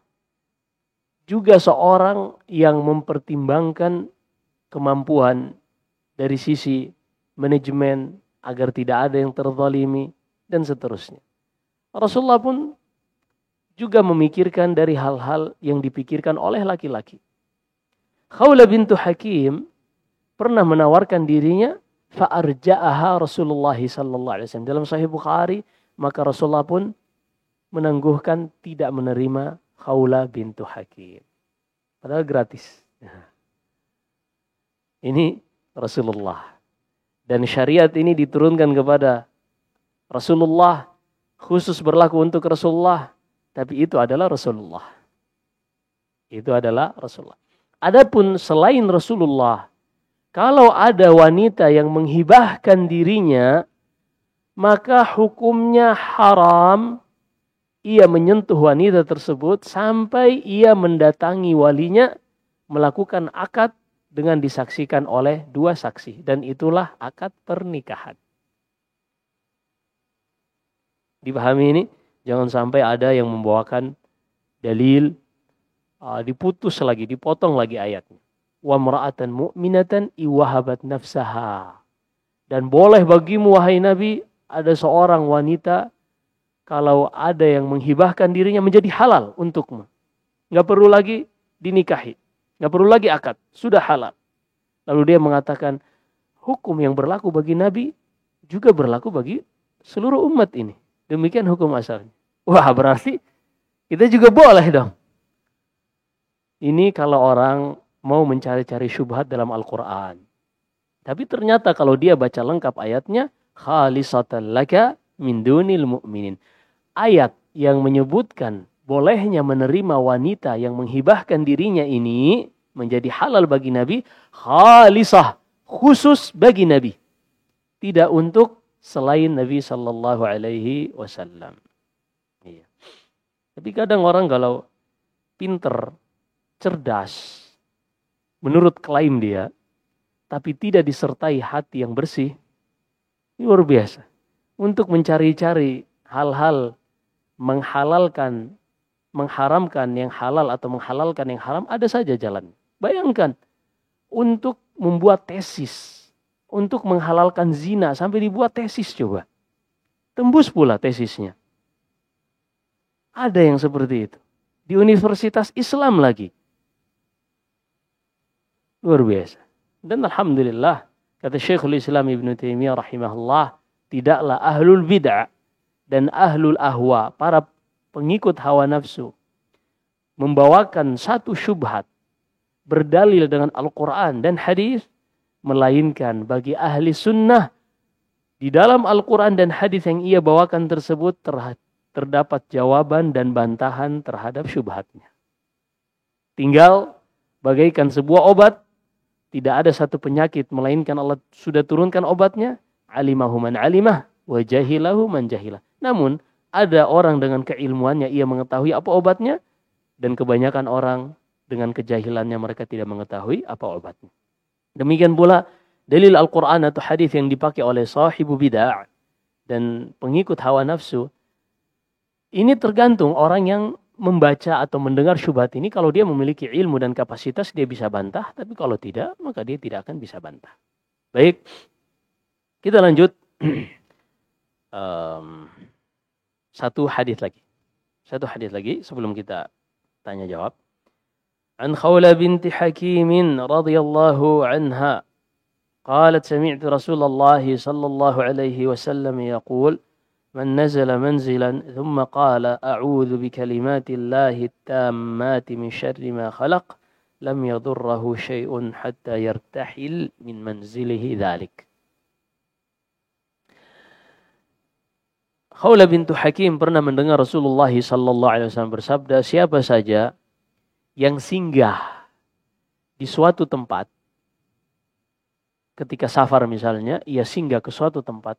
juga seorang yang mempertimbangkan kemampuan dari sisi manajemen agar tidak ada yang terzalimi dan seterusnya. Rasulullah pun juga memikirkan dari hal-hal yang dipikirkan oleh laki-laki. Khawla bintu Hakim pernah menawarkan dirinya, fa'arja'aha Rasulullah sallallahu alaihi wasallam. Dalam Sahih Bukhari, maka Rasulullah pun menangguhkan tidak menerima Khawla bintu Hakim. Padahal gratis. Ini Rasulullah. Dan syariat ini diturunkan kepada Rasulullah, khusus berlaku untuk Rasulullah, tapi itu adalah Rasulullah. Itu adalah Rasulullah. Adapun selain Rasulullah, kalau ada wanita yang menghibahkan dirinya, maka hukumnya haram ia menyentuh wanita tersebut sampai ia mendatangi walinya, melakukan akad dengan disaksikan oleh dua saksi. Dan itulah akad pernikahan. Dipahami ini? Jangan sampai ada yang membawakan dalil, diputus lagi, dipotong lagi ayatnya. Wa mra'atan mu'minatan iwahabat nafsaha. Dan boleh bagimu wahai Nabi, ada seorang wanita kalau ada yang menghibahkan dirinya menjadi halal untukmu. Nggak perlu lagi dinikahi. Nggak perlu lagi akad. Sudah halal. Lalu dia mengatakan, hukum yang berlaku bagi Nabi juga berlaku bagi seluruh umat ini. Demikian hukum asalnya. Wah, berarti kita juga boleh dong. Ini kalau orang mau mencari-cari syubhat dalam Al-Quran. Tapi ternyata kalau dia baca lengkap ayatnya, khalisatan laka min dunil mu'minin. Ayat yang menyebutkan bolehnya menerima wanita yang menghibahkan dirinya ini menjadi halal bagi Nabi, khalisah, khusus bagi Nabi. Tidak untuk selain Nabi sallallahu alaihi wasallam. Iya. Tapi kadang orang kalau pinter, cerdas, menurut klaim dia, tapi tidak disertai hati yang bersih, ini luar biasa. Untuk mencari-cari hal-hal menghalalkan, mengharamkan yang halal atau menghalalkan yang haram, ada saja jalan. Bayangkan, untuk membuat tesis, untuk menghalalkan zina, sampai dibuat tesis coba. Tembus pula tesisnya. Ada yang seperti itu. Di Universitas Islam lagi. Luar biasa. Dan alhamdulillah, kata Syekhul Islam Ibn Taimiyah rahimahullah, tidaklah ahlul bid'ah dan ahlul ahwa, para pengikut hawa nafsu, membawakan satu syubhat berdalil dengan Al-Quran dan hadis, melainkan bagi ahli sunnah di dalam Al-Quran dan hadis yang ia bawakan tersebut terdapat jawaban dan bantahan terhadap syubhatnya. Tinggal bagaikan sebuah obat, tidak ada satu penyakit melainkan Allah sudah turunkan obatnya. Alimahu man alimah wa jahilahu man jahilah. Namun ada orang dengan keilmuannya ia mengetahui apa obatnya, dan kebanyakan orang dengan kejahilannya mereka tidak mengetahui apa obatnya. Demikian pula dalil Al-Quran atau hadis yang dipakai oleh sahibu bid'ah dan pengikut hawa nafsu. Ini tergantung orang yang membaca atau mendengar syubhat ini. Kalau dia memiliki ilmu dan kapasitas, dia bisa bantah. Tapi kalau tidak, maka dia tidak akan bisa bantah. Baik, kita lanjut. Satu hadis lagi sebelum kita tanya jawab. An Khawla binti Hakim radhiyallahu anha قالت سمعت رسول الله صلى الله عليه وسلم يقول من نزل منزلا ثم قال أعوذ بكلمات الله التامات من شر ما خلق لم يضره شيء حتى يرتحل من منزله ذلك. Khawla bintu Hakim pernah mendengar Rasulullah sallallahu alaihi wasallam bersabda, siapa saja yang singgah di suatu tempat, ketika safar misalnya, ia singgah ke suatu tempat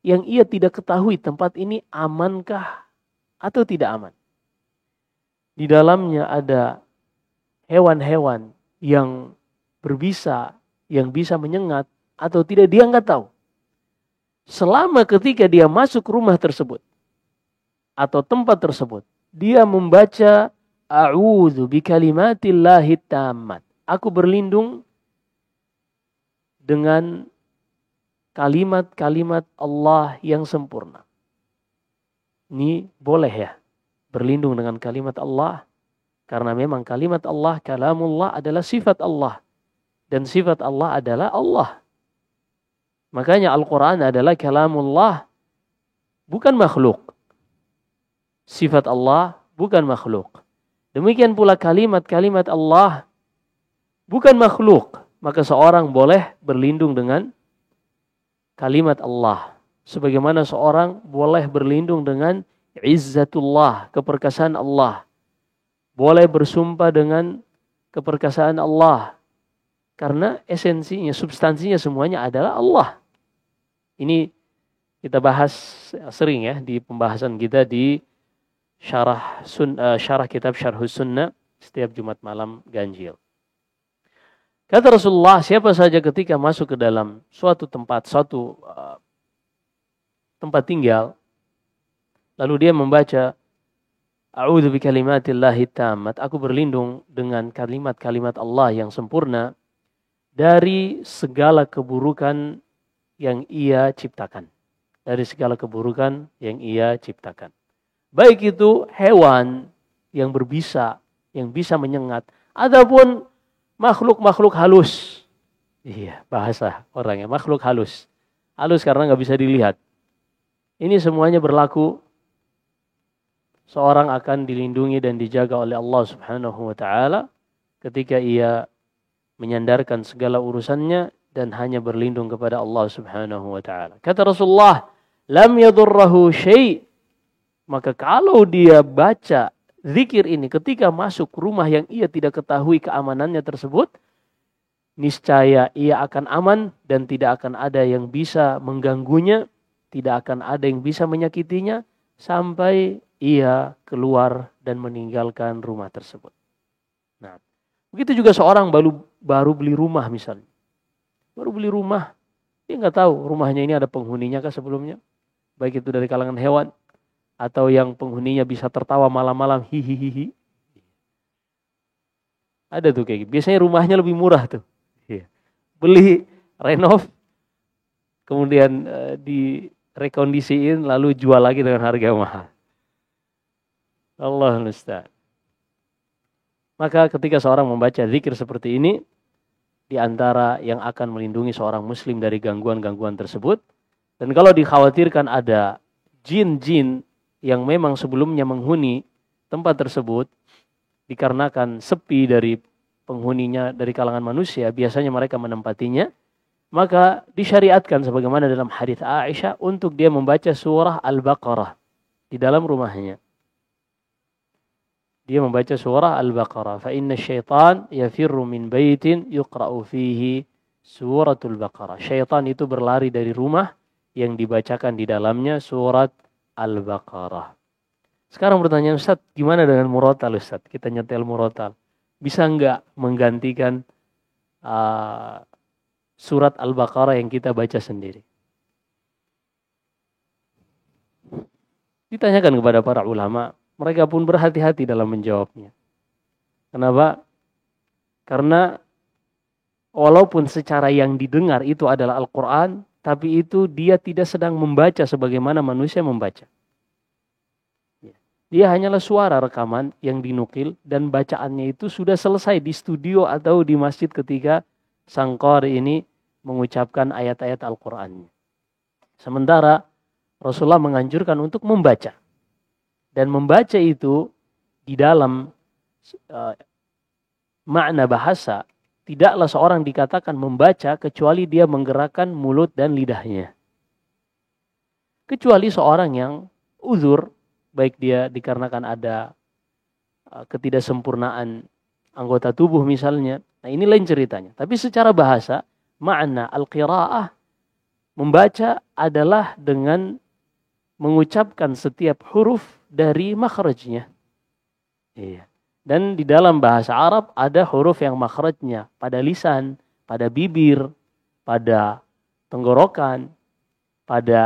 yang ia tidak ketahui tempat ini amankah atau tidak aman. Di dalamnya ada hewan-hewan yang berbisa, yang bisa menyengat atau tidak, dia nggak tahu. Selama ketika dia masuk rumah tersebut atau tempat tersebut, dia membaca a'udzu bikalimatillahi tammat. Aku berlindung dengan kalimat-kalimat Allah yang sempurna. Ini boleh ya, berlindung dengan kalimat Allah. Karena memang kalimat Allah, kalamullah adalah sifat Allah. Dan sifat Allah adalah Allah. Makanya Al-Quran adalah kalamullah, bukan makhluk. Sifat Allah bukan makhluk. Demikian pula kalimat-kalimat Allah bukan makhluk. Maka seorang boleh berlindung dengan kalimat Allah. Sebagaimana seorang boleh berlindung dengan izzatullah, keperkasaan Allah. Boleh bersumpah dengan keperkasaan Allah. Karena esensinya, substansinya semuanya adalah Allah. Ini kita bahas sering ya di pembahasan kita di syarah kitab Syarhus Sunnah setiap Jumat malam ganjil. Kata Rasulullah, siapa saja ketika masuk ke dalam suatu tempat, tempat tinggal, lalu dia membaca a'udzu bikalimatillahi tammat, aku berlindung dengan kalimat-kalimat Allah yang sempurna dari segala keburukan yang ia ciptakan. Dari segala keburukan yang ia ciptakan. Baik itu hewan yang berbisa, yang bisa menyengat, ataupun makhluk-makhluk halus. Iya, bahasa orangnya, makhluk halus. Halus karena nggak bisa dilihat. Ini semuanya berlaku. Seorang akan dilindungi dan dijaga oleh Allah Subhanahu wa taala ketika ia menyandarkan segala urusannya dan hanya berlindung kepada Allah Subhanahu wa taala. Kata Rasulullah, lam yadurrahu syai'. Maka kalau dia baca zikir ini ketika masuk rumah yang ia tidak ketahui keamanannya tersebut, niscaya ia akan aman dan tidak akan ada yang bisa mengganggunya, tidak akan ada yang bisa menyakitinya sampai ia keluar dan meninggalkan rumah tersebut. Nah, begitu juga seorang baru beli rumah misalnya. Baru beli rumah, dia nggak tahu rumahnya ini ada penghuninya kah sebelumnya. Baik itu dari kalangan hewan atau yang penghuninya bisa tertawa malam-malam hihihihi. Ada tuh kayak gitu. Biasanya rumahnya lebih murah tuh. Beli, renov, kemudian direkondisiin lalu jual lagi dengan harga mahal. Allah musta'an. Maka ketika seorang membaca zikir seperti ini, di antara yang akan melindungi seorang muslim dari gangguan-gangguan tersebut. Dan kalau dikhawatirkan ada jin-jin yang memang sebelumnya menghuni tempat tersebut, dikarenakan sepi dari penghuninya dari kalangan manusia, biasanya mereka menempatinya, maka disyariatkan sebagaimana dalam hadits Aisyah untuk dia membaca surah Al-Baqarah di dalam rumahnya. Dia membaca surah Al-Baqarah. Fa inna syaitan yafirru min baitin yuqra'u fihi suratul Baqarah. Syaitan itu berlari dari rumah yang dibacakan di dalamnya surat Al-Baqarah. Sekarang pertanyaan, Ustaz, gimana dengan murotal, Ustaz? Kita nyetel murotal. Bisa nggak menggantikan surat Al-Baqarah yang kita baca sendiri? Ditanyakan kepada para ulama, mereka pun berhati-hati dalam menjawabnya. Kenapa? Karena walaupun secara yang didengar itu adalah Al-Quran, tapi itu dia tidak sedang membaca sebagaimana manusia membaca. Dia hanyalah suara rekaman yang dinukil dan bacaannya itu sudah selesai di studio atau di masjid ketika sang qari ini mengucapkan ayat-ayat Al-Qur'annya. Sementara Rasulullah menganjurkan untuk membaca. Dan membaca itu di dalam makna bahasa, tidaklah seorang dikatakan membaca kecuali dia menggerakkan mulut dan lidahnya. Kecuali seorang yang uzur, baik dia dikarenakan ada ketidaksempurnaan anggota tubuh misalnya. Nah, ini lain ceritanya. Tapi secara bahasa, makna al-qiraah, membaca adalah dengan mengucapkan setiap huruf dari makhrajnya. Iya. Dan di dalam bahasa Arab ada huruf yang makhrajnya pada lisan, pada bibir, pada tenggorokan, pada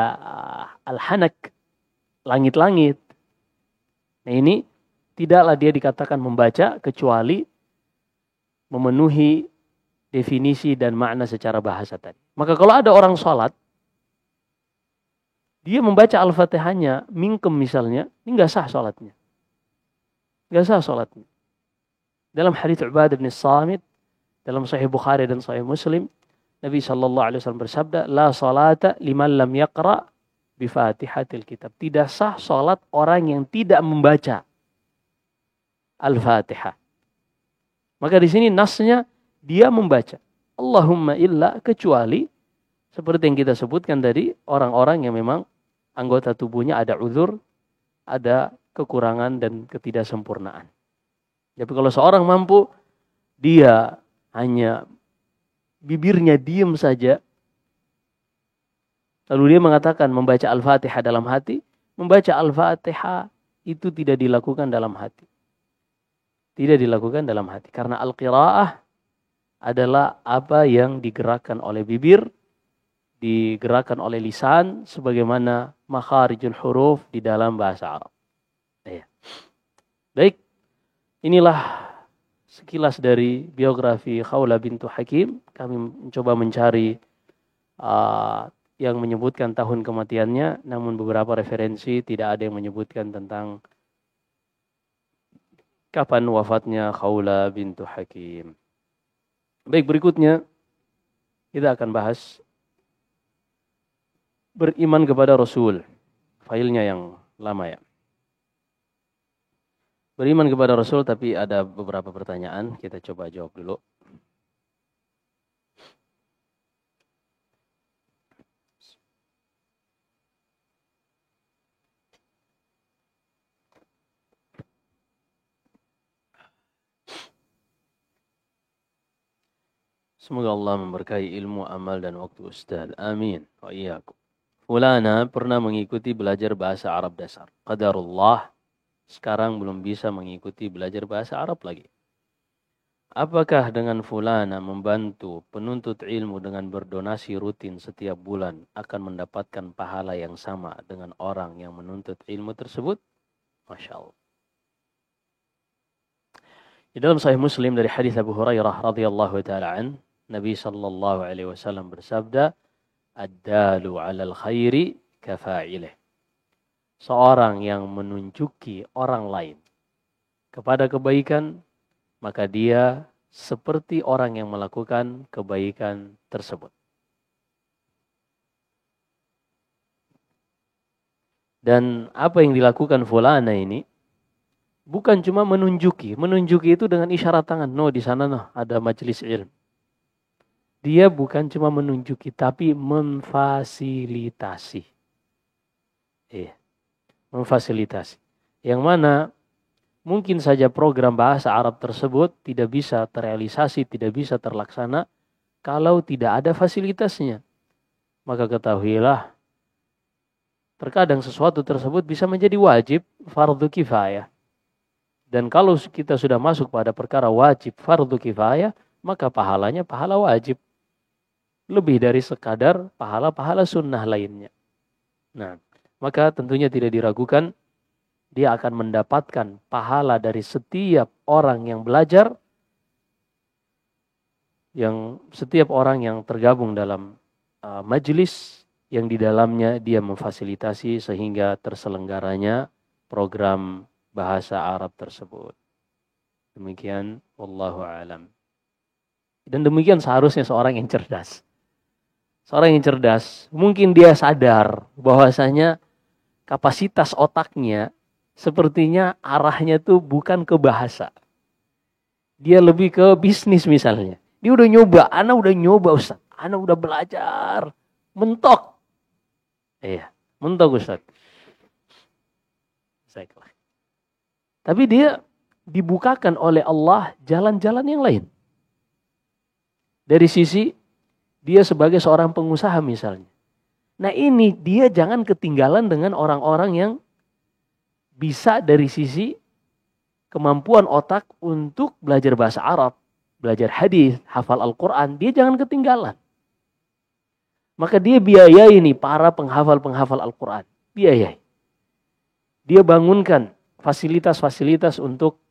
al-hanak, langit-langit. Nah, ini tidaklah dia dikatakan membaca kecuali memenuhi definisi dan makna secara bahasa tadi. Maka kalau ada orang sholat, dia membaca Al-Fatihahnya, mingkem misalnya, ini nggak sah sholatnya. Nggak sah sholatnya. Dalam hadits Ubadah bin Samit, dalam Sahih Bukhari dan Sahih Muslim, Nabi SAW bersabda, La salata liman lam yaqra bifatihatil kitab. Tidak sah sholat orang yang tidak membaca Al-Fatihah. Maka di sini nasnya dia membaca. Allahumma illa, kecuali seperti yang kita sebutkan tadi, orang-orang yang memang anggota tubuhnya ada uzur, ada kekurangan dan ketidaksempurnaan. Tapi kalau seorang mampu, dia hanya bibirnya diam saja, lalu dia mengatakan membaca Al-Fatihah dalam hati, membaca Al-Fatihah itu tidak dilakukan dalam hati. Tidak dilakukan dalam hati. Karena Al-Qiraah adalah apa yang digerakkan oleh bibir, digerakkan oleh lisan, sebagaimana makharijul huruf di dalam bahasa Arab. Ya. Baik, inilah sekilas dari biografi Khawlah bintu Hakim. Kami mencoba mencari yang menyebutkan tahun kematiannya, namun beberapa referensi tidak ada yang menyebutkan tentang kapan wafatnya Khawlah bintu Hakim. Baik, berikutnya kita akan bahas beriman kepada Rasul. Filenya yang lama ya. Beriman kepada Rasul, tapi ada beberapa pertanyaan. Kita coba jawab dulu. Semoga Allah memberkahi ilmu, amal, dan waktu Ustaz. Amin. Wa iyyakum. Fulana pernah mengikuti belajar bahasa Arab dasar. Qadarullah, sekarang belum bisa mengikuti belajar bahasa Arab lagi. Apakah dengan fulana membantu penuntut ilmu dengan berdonasi rutin setiap bulan akan mendapatkan pahala yang sama dengan orang yang menuntut ilmu tersebut? Masya Allah. Di dalam Sahih Muslim dari hadis Abu Hurairah radhiyallahu taala an, Nabi sallallahu alaihi wasallam bersabda, Ad-dalu 'alal khairi kafa'ilih. Seorang yang menunjuki orang lain kepada kebaikan, maka dia seperti orang yang melakukan kebaikan tersebut. Dan apa yang dilakukan fulana ini bukan cuma menunjuki. Menunjuki itu dengan isyarat tangan. No, di sana no, ada majelis ilmu. Dia bukan cuma menunjuki, tapi memfasilitasi. Memfasilitasi. Yang mana mungkin saja program bahasa Arab tersebut tidak bisa terrealisasi, tidak bisa terlaksana kalau tidak ada fasilitasnya. Maka ketahuilah terkadang sesuatu tersebut bisa menjadi wajib fardu kifayah. Dan kalau kita sudah masuk pada perkara wajib fardu kifayah, maka pahalanya pahala wajib. Lebih dari sekadar pahala-pahala sunnah lainnya. Nah, maka tentunya tidak diragukan, dia akan mendapatkan pahala dari setiap orang yang belajar, setiap orang yang tergabung dalam majelis yang di dalamnya dia memfasilitasi sehingga terselenggaranya program bahasa Arab tersebut. Demikian, wallahu alam. Dan demikian seharusnya seorang yang cerdas. Seorang yang cerdas, mungkin dia sadar bahwasanya kapasitas otaknya sepertinya arahnya tuh bukan ke bahasa. Dia lebih ke bisnis misalnya. Dia udah nyoba, ana udah nyoba Ustaz. Ana udah belajar. Mentok. Iya, mentok Ustaz. Baiklah. Tapi dia dibukakan oleh Allah jalan-jalan yang lain. Dari sisi dia sebagai seorang pengusaha misalnya. Nah ini dia jangan ketinggalan dengan orang-orang yang bisa dari sisi kemampuan otak untuk belajar bahasa Arab, belajar hadis, hafal Al-Quran. Dia jangan ketinggalan. Maka dia biayai nih para penghafal-penghafal Al-Quran. Biayai. Dia bangunkan fasilitas-fasilitas untuk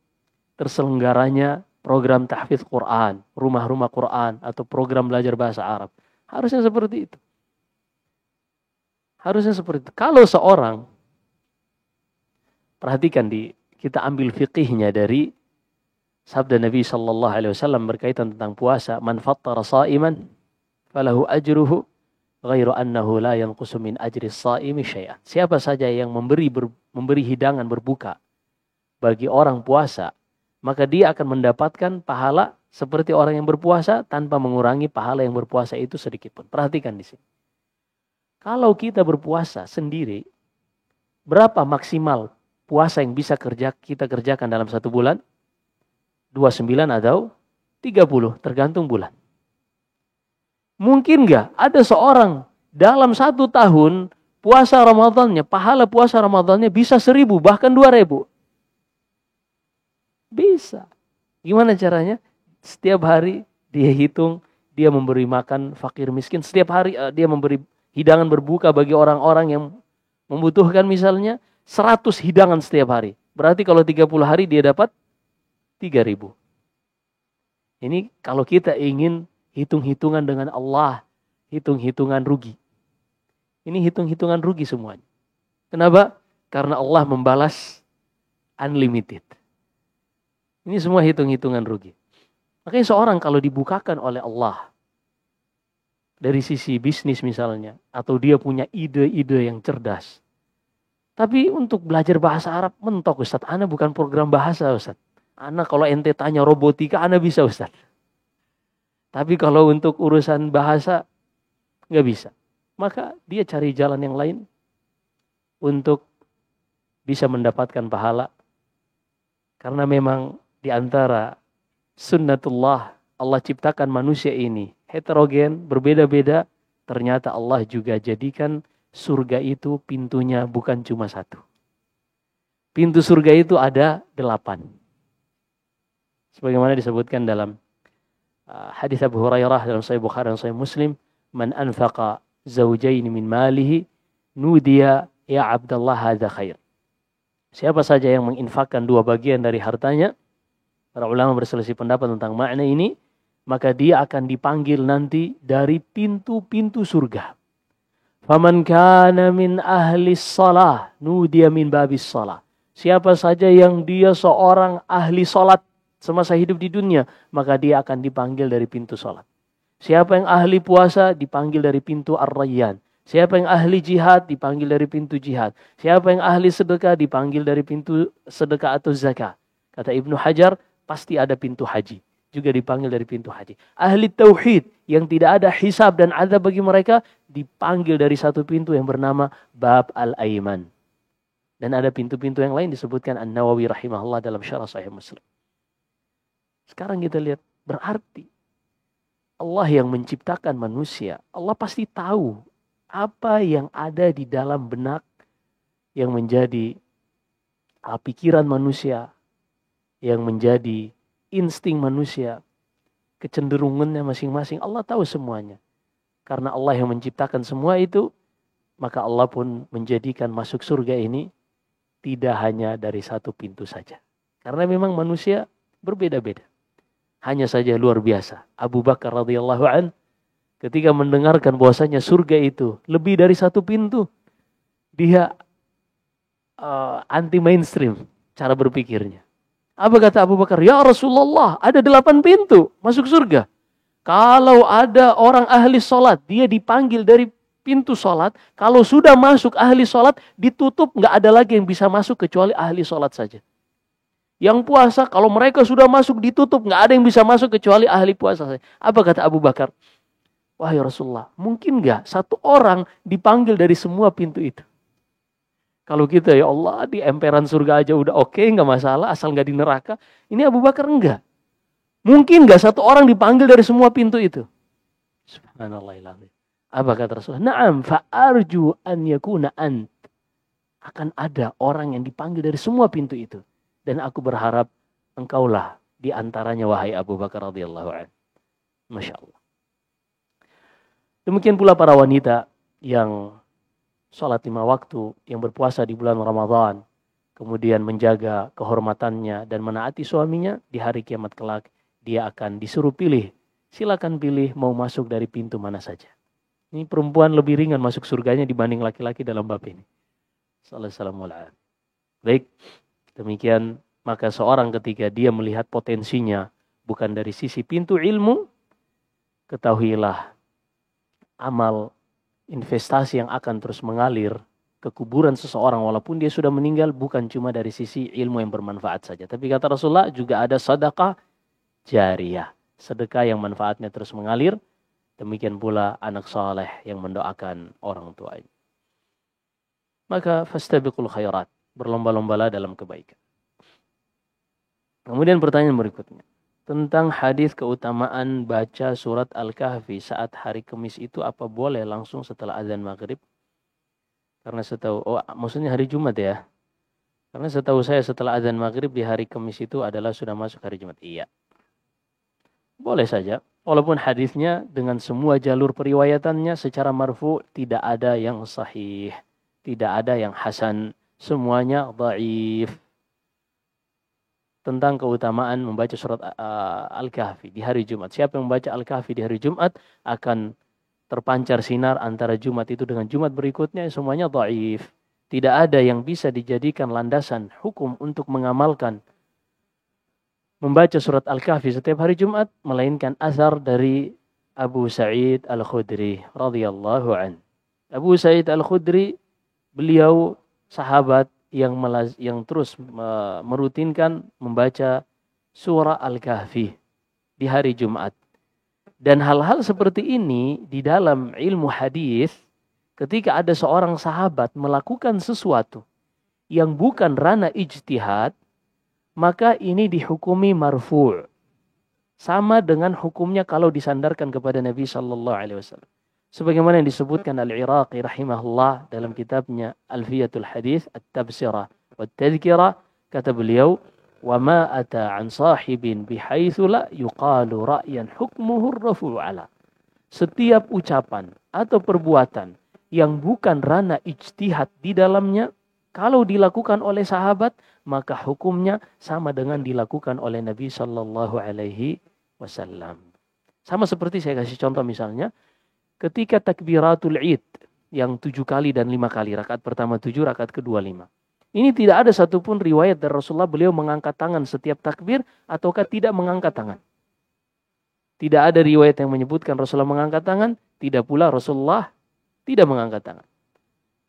terselenggaranya program tahfidz Quran, rumah-rumah Quran, atau program belajar bahasa Arab. Harusnya seperti itu. Harusnya seperti itu. Kalau seorang, perhatikan kita ambil fiqihnya dari sabda Nabi SAW berkaitan tentang puasa. Man fattara sa'iman falahu ajruhu ghairu annahu la yanqusu min ajri as-sa'imi syai'an. Siapa saja yang memberi hidangan berbuka bagi orang puasa, maka dia akan mendapatkan pahala seperti orang yang berpuasa tanpa mengurangi pahala yang berpuasa itu sedikit pun. Perhatikan di sini. Kalau kita berpuasa sendiri, berapa maksimal puasa yang bisa kita kerjakan dalam satu bulan? 29 atau 30, tergantung bulan. Mungkin nggak ada seorang dalam 1 tahun puasa Ramadannya, pahala puasa Ramadannya bisa 1000 bahkan 2000? Bisa. Gimana caranya? Setiap hari dia hitung, dia memberi makan fakir miskin. Setiap hari dia memberi hidangan berbuka bagi orang-orang yang membutuhkan misalnya 100 hidangan setiap hari. Berarti kalau 30 hari dia dapat 3000. Ini kalau kita ingin hitung-hitungan dengan Allah, hitung-hitungan rugi. Ini hitung-hitungan rugi semuanya. Kenapa? Karena Allah membalas unlimited. Ini semua hitung-hitungan rugi. Makanya seorang kalau dibukakan oleh Allah dari sisi bisnis misalnya, atau dia punya ide-ide yang cerdas. Tapi untuk belajar bahasa Arab, mentok Ustaz. Ana bukan program bahasa Ustaz. Ana kalau ente tanya robotika, ana bisa Ustaz. Tapi kalau untuk urusan bahasa, nggak bisa. Maka dia cari jalan yang lain untuk bisa mendapatkan pahala. Karena memang di antara sunnatullah, Allah ciptakan manusia ini heterogen, berbeda-beda. Ternyata Allah juga jadikan surga itu pintunya bukan cuma 1. Pintu surga itu ada 8. Sebagaimana disebutkan dalam hadis Abu Hurairah dalam Sahih Bukhari dan Sahih Muslim, man anfaqa zawjaini min malihi nudiya ya Abdullah hadza khair. Siapa saja yang menginfakkan 2 bagian dari hartanya, para ulama berselisih pendapat tentang makna ini, maka dia akan dipanggil nanti dari pintu-pintu surga. Faman kana min ahli shalah nudiya min babis shalah. Siapa saja yang dia seorang ahli salat semasa hidup di dunia, maka dia akan dipanggil dari pintu salat. Siapa yang ahli puasa dipanggil dari pintu Ar-Rayyan. Siapa yang ahli jihad dipanggil dari pintu jihad. Siapa yang ahli sedekah dipanggil dari pintu sedekah atau zakat. Kata Ibnu Hajar, pasti ada pintu haji. Juga dipanggil dari pintu haji. Ahli tauhid yang tidak ada hisab dan azab bagi mereka dipanggil dari satu pintu yang bernama Bab Al-Aiman. Dan ada pintu-pintu yang lain disebutkan An-Nawawi rahimahullah dalam syarah Sahih Muslim. Sekarang kita lihat, berarti Allah yang menciptakan manusia, Allah pasti tahu apa yang ada di dalam benak yang menjadi pikiran manusia, yang menjadi insting manusia, kecenderungannya masing-masing. Allah tahu semuanya. Karena Allah yang menciptakan semua itu, maka Allah pun menjadikan masuk surga ini tidak hanya dari satu pintu saja. Karena memang manusia berbeda-beda. Hanya saja luar biasa. Abu Bakar radhiyallahu an ketika mendengarkan bahwasanya surga itu lebih dari satu pintu, dia anti mainstream cara berpikirnya. Apa kata Abu Bakar? Ya Rasulullah, ada 8 pintu masuk surga. Kalau ada orang ahli sholat, dia dipanggil dari pintu sholat. Kalau sudah masuk ahli sholat, ditutup, nggak ada lagi yang bisa masuk kecuali ahli sholat saja. Yang puasa, kalau mereka sudah masuk ditutup, nggak ada yang bisa masuk kecuali ahli puasa saja. Apa kata Abu Bakar? Wahai Rasulullah, mungkin nggak satu orang dipanggil dari semua pintu itu? Kalau kita ya Allah di emperan surga aja udah oke, nggak masalah, asal nggak di neraka. Ini Abu Bakar enggak. Mungkin nggak satu orang dipanggil dari semua pintu itu? Subhanallahiladzim. Apa kata Rasulullah? Naam fa'arju an yakuna ant. Akan ada orang yang dipanggil dari semua pintu itu. Dan aku berharap engkaulah di antaranya wahai Abu Bakar radhiyallahu anhu. Masya Allah. Demikian pula para wanita yang sholat 5 waktu, yang berpuasa di bulan Ramadan, kemudian menjaga kehormatannya dan menaati suaminya, di hari kiamat kelak, dia akan disuruh pilih. Silakan pilih mau masuk dari pintu mana saja. Ini perempuan lebih ringan masuk surganya dibanding laki-laki dalam bab ini. Assalamualaikum. Baik, demikian maka seorang ketika dia melihat potensinya bukan dari sisi pintu ilmu, ketahuilah amal investasi yang akan terus mengalir ke kuburan seseorang walaupun dia sudah meninggal bukan cuma dari sisi ilmu yang bermanfaat saja. Tapi kata Rasulullah juga ada sedekah jariyah. Sedekah yang manfaatnya terus mengalir. Demikian pula anak saleh yang mendoakan orang tuanya. Maka fastabiqul khairat. Berlomba-lombalah dalam kebaikan. Kemudian pertanyaan berikutnya. Tentang hadis keutamaan baca surat Al-Kahfi saat hari Kamis itu apa boleh langsung setelah azan maghrib? Karena maksudnya hari Jumat ya. Karena setahu saya setelah azan maghrib di hari Kamis itu adalah sudah masuk hari Jumat. Iya. Boleh saja. Walaupun hadisnya dengan semua jalur periwayatannya secara marfu tidak ada yang sahih. Tidak ada yang hasan. Semuanya dhaif. Tentang keutamaan membaca surat Al-Kahfi di hari Jumat. Siapa yang membaca Al-Kahfi di hari Jumat akan terpancar sinar antara Jumat itu dengan Jumat berikutnya. Semuanya dhaif. Tidak ada yang bisa dijadikan landasan hukum untuk mengamalkan membaca surat Al-Kahfi setiap hari Jumat. Melainkan azhar dari Abu Sa'id Al-Khudri radhiyallahu an. Abu Sa'id Al-Khudri beliau sahabat yang terus merutinkan membaca surah Al-Kahfi di hari Jumat. Dan hal-hal seperti ini di dalam ilmu hadis, ketika ada seorang sahabat melakukan sesuatu yang bukan ranah ijtihad, maka ini dihukumi marfu'. Sama dengan hukumnya kalau disandarkan kepada Nabi sallallahu alaihi wasallam. Sebagaimana yang disebutkan Al-Iraqi rahimahullah dalam kitabnya Alfiyatul Hadis At-Tabsirah Wat-Tadhkirah, kata beliau, "Wa ma ata 'an sahibin bihaitsu la yuqalu ra'yan hukmuhu ar-rafu' 'ala." Setiap ucapan atau perbuatan yang bukan ranah ijtihad di dalamnya, kalau dilakukan oleh sahabat, maka hukumnya sama dengan dilakukan oleh Nabi sallallahu alaihi wasallam. Sama seperti saya kasih contoh misalnya, ketika takbiratul id yang 7 kali dan 5 kali. Rakaat pertama 7, rakaat kedua 5. Ini tidak ada satupun riwayat dari Rasulullah beliau mengangkat tangan setiap takbir ataukah tidak mengangkat tangan. Tidak ada riwayat yang menyebutkan Rasulullah mengangkat tangan. Tidak pula Rasulullah tidak mengangkat tangan.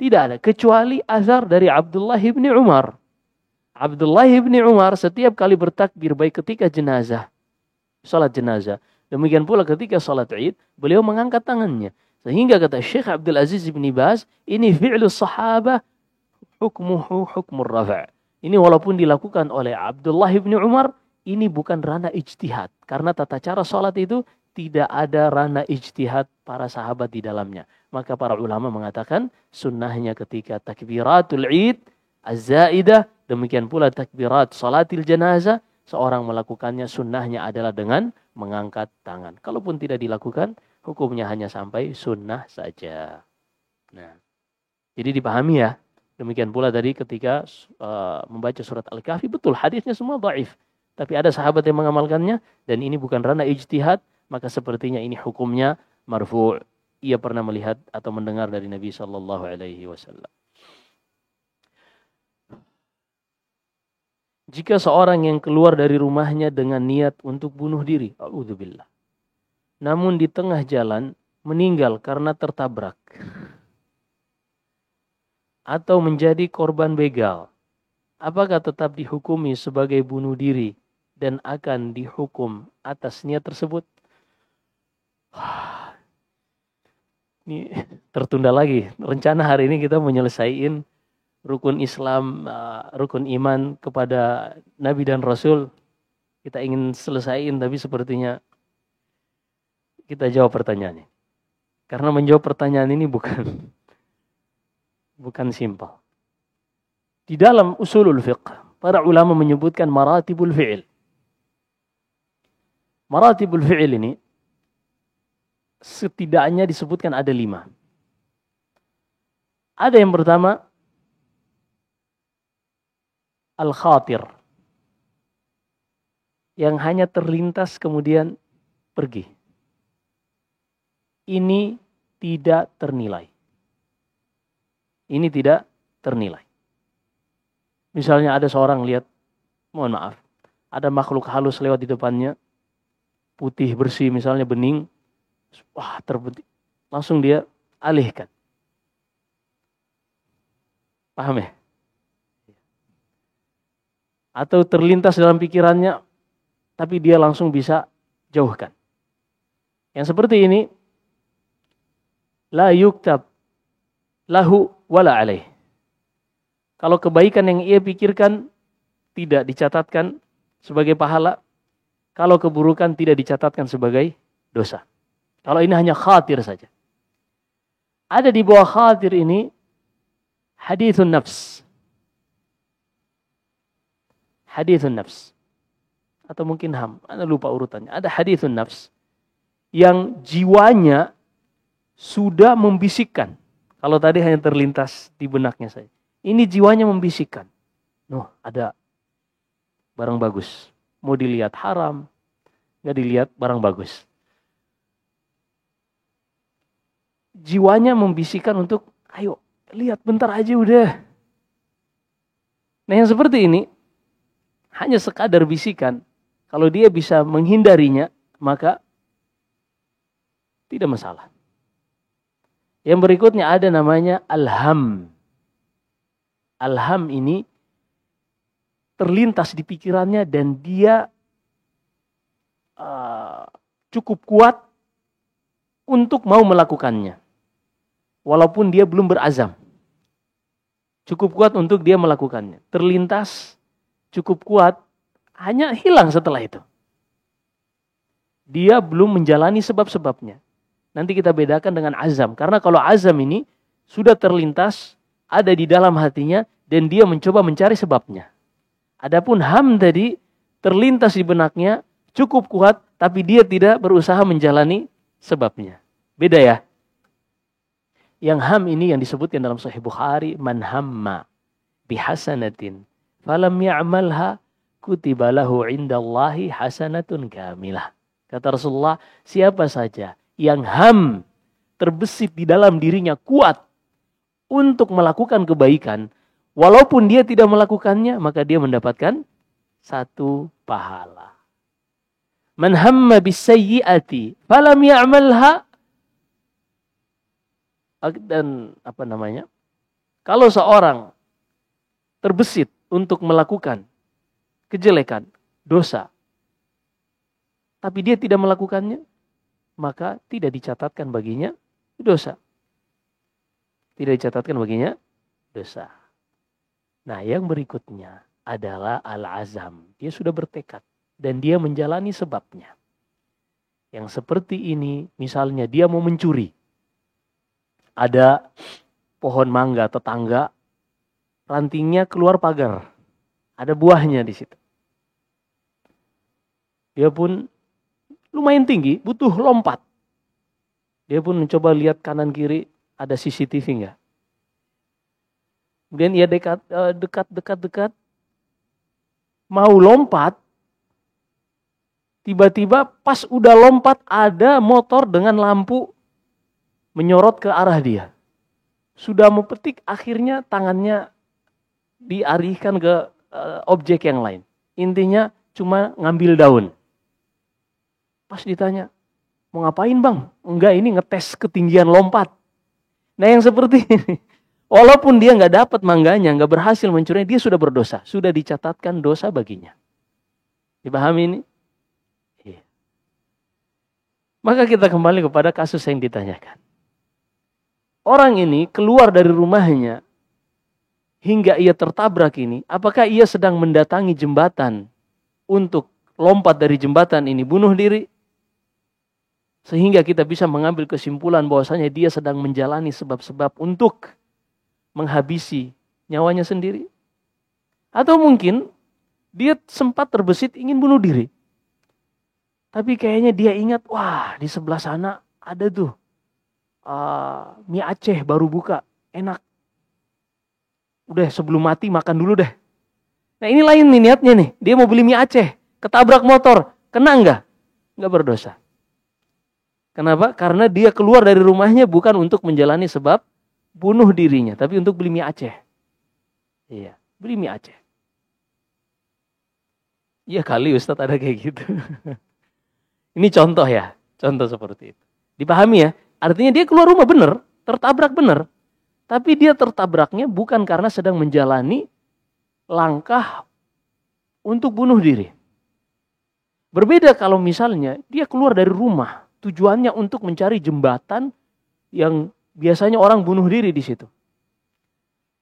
Tidak ada. Kecuali azhar dari Abdullah ibn Umar. Abdullah ibn Umar setiap kali bertakbir baik ketika jenazah. Salat jenazah. Demikian pula ketika salat Id, beliau mengangkat tangannya. Sehingga kata Syekh Abdul Aziz bin Baz, ini fi'lu sahabah hukmuhu hukmur rafa'. Ini walaupun dilakukan oleh Abdullah bin Umar, ini bukan ranah ijtihad. Karena tata cara sholat itu tidak ada ranah ijtihad para sahabat di dalamnya. Maka para ulama mengatakan sunnahnya ketika takbiratul id, az-zaidah, demikian pula takbirat salatil janazah, seorang melakukannya sunnahnya adalah dengan mengangkat tangan. Kalaupun tidak dilakukan, hukumnya hanya sampai sunnah saja. Nah, jadi dipahami ya. Demikian pula tadi ketika membaca surat Al-Kahfi, betul hadisnya semua dhaif. Tapi ada sahabat yang mengamalkannya dan ini bukan ranah ijtihad, maka sepertinya ini hukumnya marfu'. Ia pernah melihat atau mendengar dari Nabi sallallahu alaihi wasallam. Jika seorang yang keluar dari rumahnya dengan niat untuk bunuh diri, a'udzubillah, namun di tengah jalan meninggal karena tertabrak atau menjadi korban begal, apakah tetap dihukumi sebagai bunuh diri dan akan dihukum atas niat tersebut? Ini tertunda lagi. Rencana hari ini kita menyelesaikan rukun Islam, rukun iman kepada Nabi dan Rasul. Kita ingin selesaiin, tapi sepertinya kita jawab pertanyaannya. Karena menjawab pertanyaan ini bukan simpel. Di dalam usulul fiqh, para ulama menyebutkan maratibul fi'il. Maratibul fi'il ini setidaknya disebutkan ada 5. Ada yang pertama, al-khatir, yang hanya terlintas kemudian pergi. Ini tidak ternilai. Ini tidak ternilai. Misalnya ada seorang lihat, mohon maaf, ada makhluk halus lewat di depannya, putih bersih misalnya, bening, wah terbetik, langsung dia alihkan. Paham ya? Atau terlintas dalam pikirannya, tapi dia langsung bisa jauhkan. Yang seperti ini, la yuktab lahu wala alaih. Kalau kebaikan yang ia pikirkan tidak dicatatkan sebagai pahala, kalau keburukan tidak dicatatkan sebagai dosa. Kalau ini hanya khatir saja. Ada di bawah khatir ini hadithun nafs. Hadithun nafs. Atau mungkin Anda lupa urutannya. Ada hadithun nafs yang jiwanya sudah membisikkan. Kalau tadi hanya terlintas di benaknya saja. Ini jiwanya membisikkan. Ada barang bagus. Mau dilihat haram. Nggak dilihat barang bagus. Jiwanya membisikkan untuk, ayo lihat bentar aja udah. Nah yang seperti ini, hanya sekadar bisikan. Kalau dia bisa menghindarinya, maka tidak masalah. Yang berikutnya ada namanya alham. Alham ini terlintas di pikirannya dan dia cukup kuat untuk mau melakukannya. Walaupun dia belum berazam. Cukup kuat untuk dia melakukannya. Terlintas, cukup kuat, hanya hilang setelah itu. Dia belum menjalani sebab-sebabnya. Nanti kita bedakan dengan azam. Karena kalau azam ini sudah terlintas, ada di dalam hatinya, dan dia mencoba mencari sebabnya. Adapun ham tadi, terlintas di benaknya, cukup kuat, tapi dia tidak berusaha menjalani sebabnya. Beda ya. Yang ham ini yang disebutkan dalam Sahih Bukhari, man hamma bihasanatin falam ya'malha kutiba lahu indallahi hasanatun kamilah. Kata Rasulullah, siapa saja yang ham terbesit di dalam dirinya kuat untuk melakukan kebaikan, walaupun dia tidak melakukannya, maka dia mendapatkan 1 pahala. Man hamma bisayyi'ati falam ya'malha, dan kalau seorang terbesit untuk melakukan kejelekan, dosa, tapi dia tidak melakukannya, maka tidak dicatatkan baginya dosa. Tidak dicatatkan baginya dosa. Nah, yang berikutnya adalah al-azam. Dia sudah bertekad. dan dia menjalani sebabnya. Yang seperti ini, misalnya dia mau mencuri. Ada pohon mangga tetangga, rantingnya keluar pagar. Ada buahnya di situ. Dia pun lumayan tinggi, butuh lompat. Dia pun mencoba lihat kanan kiri, ada CCTV enggak. Kemudian ia dekat. Mau lompat, tiba-tiba pas udah lompat ada motor dengan lampu menyorot ke arah dia. Sudah mau petik, akhirnya tangannya dialihkan ke objek yang lain. Intinya cuma ngambil daun. Pas ditanya, mau ngapain bang? Enggak, ini ngetes ketinggian lompat. Nah yang seperti ini, walaupun dia nggak dapat mangganya, nggak berhasil mencurinya, dia sudah berdosa. Sudah dicatatkan dosa baginya. Dipahami ini? Iya. Maka kita kembali kepada kasus yang ditanyakan. Orang ini keluar dari rumahnya hingga ia tertabrak ini. Apakah ia sedang mendatangi jembatan untuk lompat dari jembatan ini bunuh diri? Sehingga kita bisa mengambil kesimpulan bahwasanya dia sedang menjalani sebab-sebab untuk menghabisi nyawanya sendiri. Atau mungkin dia sempat terbesit ingin bunuh diri. Tapi kayaknya dia ingat, wah di sebelah sana ada tuh mie Aceh baru buka, enak. Udah sebelum mati makan dulu deh. Nah ini lain nih niatnya nih, dia mau beli mie Aceh, ketabrak motor, kena enggak? Enggak berdosa. Kenapa? Karena dia keluar dari rumahnya bukan untuk menjalani sebab bunuh dirinya, tapi untuk beli mie Aceh. Iya, beli mie Aceh. Iya kali Ustadz ada kayak gitu. Ini contoh ya, contoh seperti itu. Dipahami ya? Artinya dia keluar rumah benar, tertabrak benar. Tapi dia tertabraknya bukan karena sedang menjalani langkah untuk bunuh diri. Berbeda kalau misalnya dia keluar dari rumah, tujuannya untuk mencari jembatan yang biasanya orang bunuh diri di situ.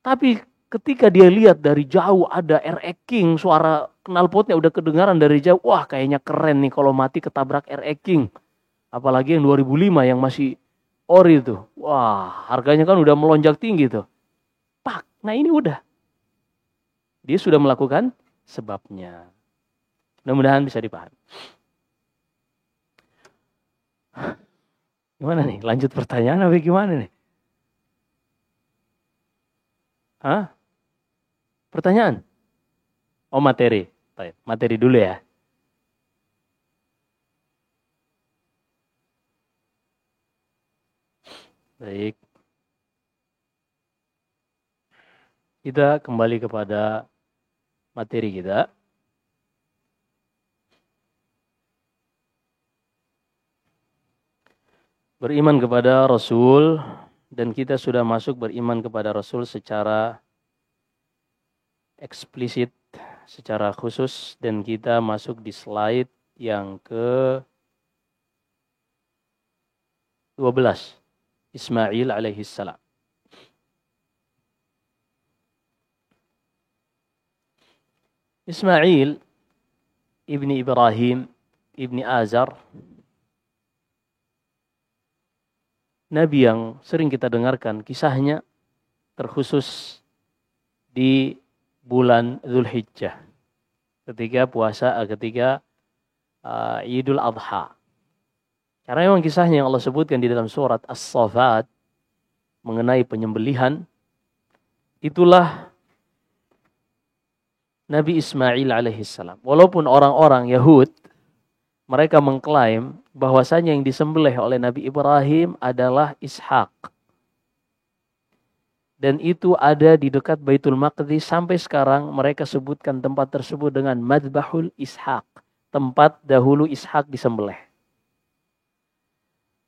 Tapi ketika dia lihat dari jauh ada RX King, suara knalpotnya udah kedengaran dari jauh, wah kayaknya keren nih kalau mati ketabrak RX King. Apalagi yang 2005 yang masih ori tuh. Wah, harganya kan udah melonjak tinggi tuh. Pak, nah ini udah. Dia sudah melakukan sebabnya. Mudah-mudahan bisa dipahami. Gimana nih? Lanjut pertanyaan apa gimana nih? Hah? Pertanyaan? Oh materi. Baik, materi dulu ya. Baik. Kita kembali kepada materi kita. Beriman kepada Rasul, dan kita sudah masuk beriman kepada Rasul secara eksplisit, secara khusus, dan kita masuk di slide yang ke-12. Ismail alaihi salam. Ismail ibni Ibrahim ibni Azar, Nabi yang sering kita dengarkan kisahnya, terkhusus di bulan Dzulhijjah, ketika Idul Adha. Karena memang kisahnya yang Allah sebutkan di dalam surat As-Saffat mengenai penyembelihan, itulah Nabi Ismail alaihissalam. Walaupun orang-orang Yahud, mereka mengklaim bahwasanya yang disembelih oleh Nabi Ibrahim adalah Ishak. Dan itu ada di dekat Baitul Maqdis. Sampai sekarang mereka sebutkan tempat tersebut dengan Madbahul Ishak. Tempat dahulu Ishak disembelih.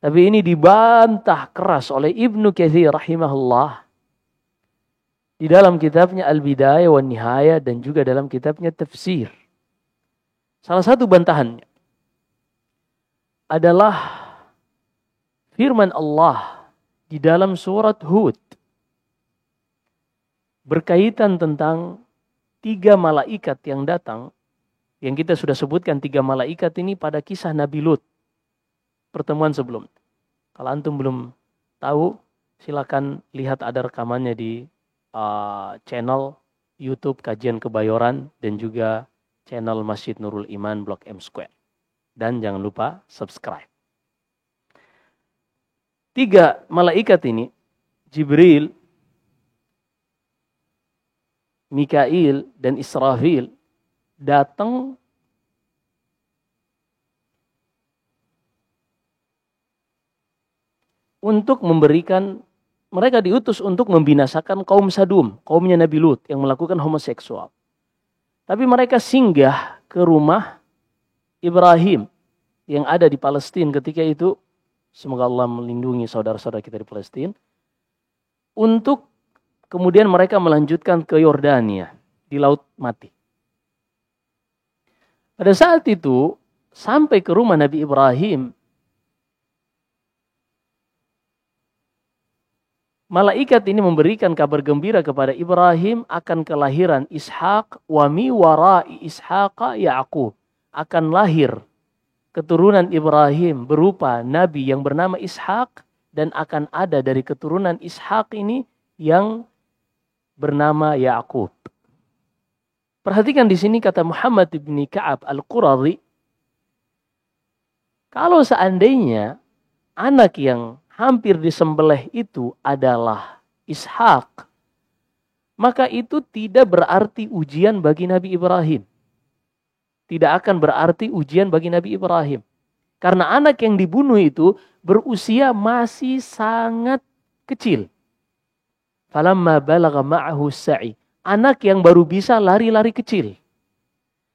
Tapi ini dibantah keras oleh Ibnu Katsir rahimahullah di dalam kitabnya Al-Bidayah wan Nihayah dan juga dalam kitabnya Tafsir. Salah satu bantahannya adalah firman Allah di dalam surat Hud berkaitan tentang 3 malaikat yang datang Yang kita sudah sebutkan 3 malaikat ini pada kisah Nabi Lut. Pertemuan sebelum. Kalau antum belum tahu, silakan lihat ada rekamannya di channel YouTube Kajian Kebayoran dan juga channel Masjid Nurul Iman Blok M Square. Dan jangan lupa subscribe. 3 malaikat ini, Jibril, Mikail, dan Israfil, datang untuk memberikan, mereka diutus untuk membinasakan kaum Sadum, kaumnya Nabi Lut yang melakukan homoseksual. Tapi mereka singgah ke rumah Ibrahim yang ada di Palestina ketika itu. Semoga Allah melindungi saudara-saudara kita di Palestina. Untuk kemudian mereka melanjutkan ke Yordania di Laut Mati. Pada saat itu, sampai ke rumah Nabi Ibrahim, malaikat ini memberikan kabar gembira kepada Ibrahim akan kelahiran Ishak, wa mi wara'i Ishaqa Ya'qub. Akan lahir keturunan Ibrahim berupa Nabi yang bernama Ishak, dan akan ada dari keturunan Ishak ini yang bernama Ya'qub. Perhatikan di sini kata Muhammad bin Ka'ab Al-Quradhi, kalau seandainya anak yang hampir disembelih itu adalah Ishak, maka itu tidak berarti ujian bagi Nabi Ibrahim. Tidak akan berarti ujian bagi Nabi Ibrahim. Karena anak yang dibunuh itu berusia masih sangat kecil. Falamma balagha ma'ahu sa'i. Anak yang baru bisa lari-lari kecil.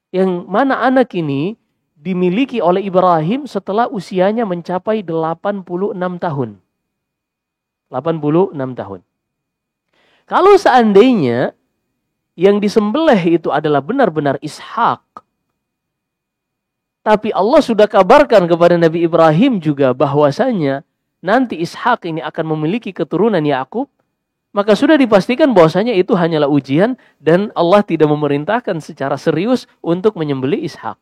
Yang mana anak ini dimiliki oleh Ibrahim setelah usianya mencapai 86 tahun. 86 tahun. Kalau seandainya yang disembelih itu adalah benar-benar Ishak, tapi Allah sudah kabarkan kepada Nabi Ibrahim juga bahwasanya nanti Ishak ini akan memiliki keturunan Yakub, maka sudah dipastikan bahwasanya itu hanyalah ujian dan Allah tidak memerintahkan secara serius untuk menyembelih Ishak.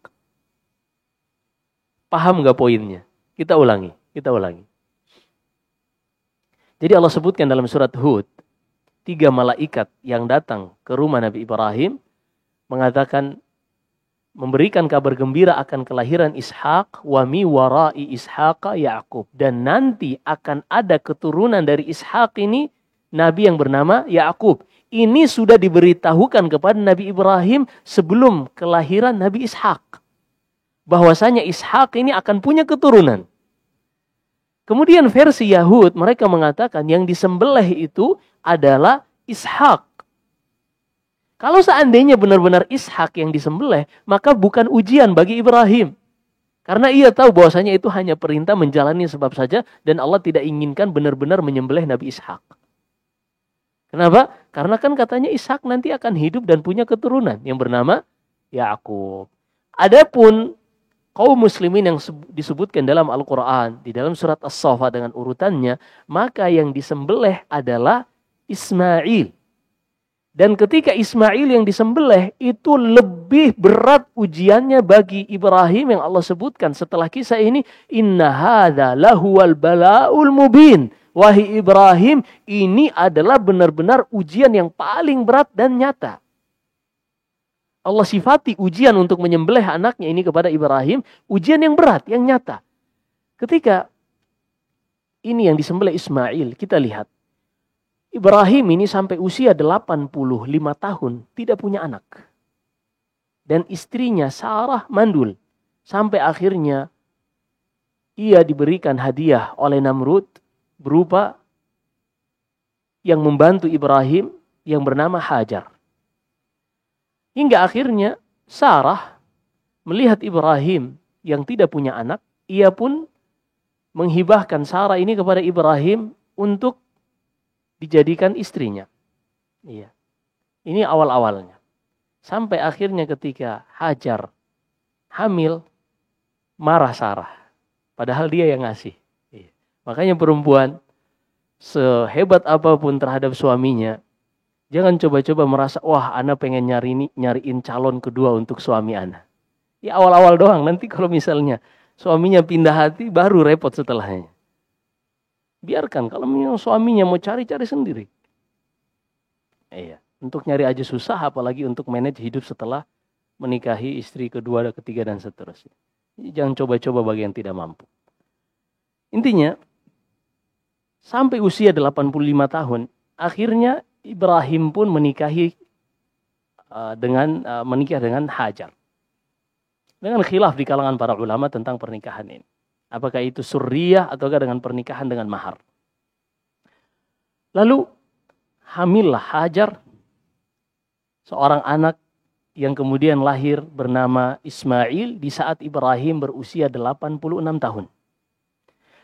Paham nggak poinnya? Kita ulangi. Jadi Allah sebutkan dalam surat Hud, 3 malaikat yang datang ke rumah Nabi Ibrahim mengatakan, memberikan kabar gembira akan kelahiran Ishak, wa mi wara'i Ishaqa Ya'qub, dan nanti akan ada keturunan dari Ishak ini Nabi yang bernama Ya'qub. Ini sudah diberitahukan kepada Nabi Ibrahim sebelum kelahiran Nabi Ishak, bahwasanya Ishak ini akan punya keturunan. Kemudian versi Yahud mereka mengatakan yang disembelih itu adalah Ishak. Kalau seandainya benar-benar Ishak yang disembelih, maka bukan ujian bagi Ibrahim. Karena ia tahu bahwasanya itu hanya perintah menjalani sebab saja, dan Allah tidak inginkan benar-benar menyembelih Nabi Ishak. Kenapa? Karena kan katanya Ishak nanti akan hidup dan punya keturunan yang bernama Yakub. Adapun kaum muslimin yang disebutkan dalam Al-Quran, di dalam surat As-Saffat dengan urutannya, maka yang disembelih adalah Ismail. Dan ketika Ismail yang disembelih, itu lebih berat ujiannya bagi Ibrahim yang Allah sebutkan setelah kisah ini. Inna hadza lahuwal bala'ul mubin. Wahai Ibrahim, ini adalah benar-benar ujian yang paling berat dan nyata. Allah sifati ujian untuk menyembelih anaknya ini kepada Ibrahim, ujian yang berat, yang nyata. Ketika ini yang disembelih Ismail, kita lihat. Ibrahim ini sampai usia 85 tahun, tidak punya anak. Dan istrinya Sarah mandul. Sampai akhirnya ia diberikan hadiah oleh Namrud, berupa yang membantu Ibrahim yang bernama Hajar. Hingga akhirnya Sarah melihat Ibrahim yang tidak punya anak, ia pun menghibahkan Sarah ini kepada Ibrahim untuk dijadikan istrinya. Iya. Ini awal-awalnya. Sampai akhirnya ketika Hajar hamil, marah Sarah. Padahal dia yang ngasih. Makanya perempuan sehebat apapun terhadap suaminya, jangan coba-coba merasa, wah ana pengen nyariin calon kedua untuk suami ana. Ya awal-awal doang, nanti kalau misalnya suaminya pindah hati baru repot setelahnya. Biarkan kalau memang suaminya mau cari-cari sendiri. Iya, untuk nyari aja susah apalagi untuk manage hidup setelah menikahi istri kedua, ketiga dan seterusnya. Jadi jangan coba-coba bagi yang tidak mampu. Intinya sampai usia 85 tahun, akhirnya Ibrahim pun menikah dengan Hajar. Dengan khilaf di kalangan para ulama tentang pernikahan ini. Apakah itu surriyah ataukah dengan pernikahan dengan mahar. Lalu hamillah Hajar, seorang anak yang kemudian lahir bernama Ismail di saat Ibrahim berusia 86 tahun.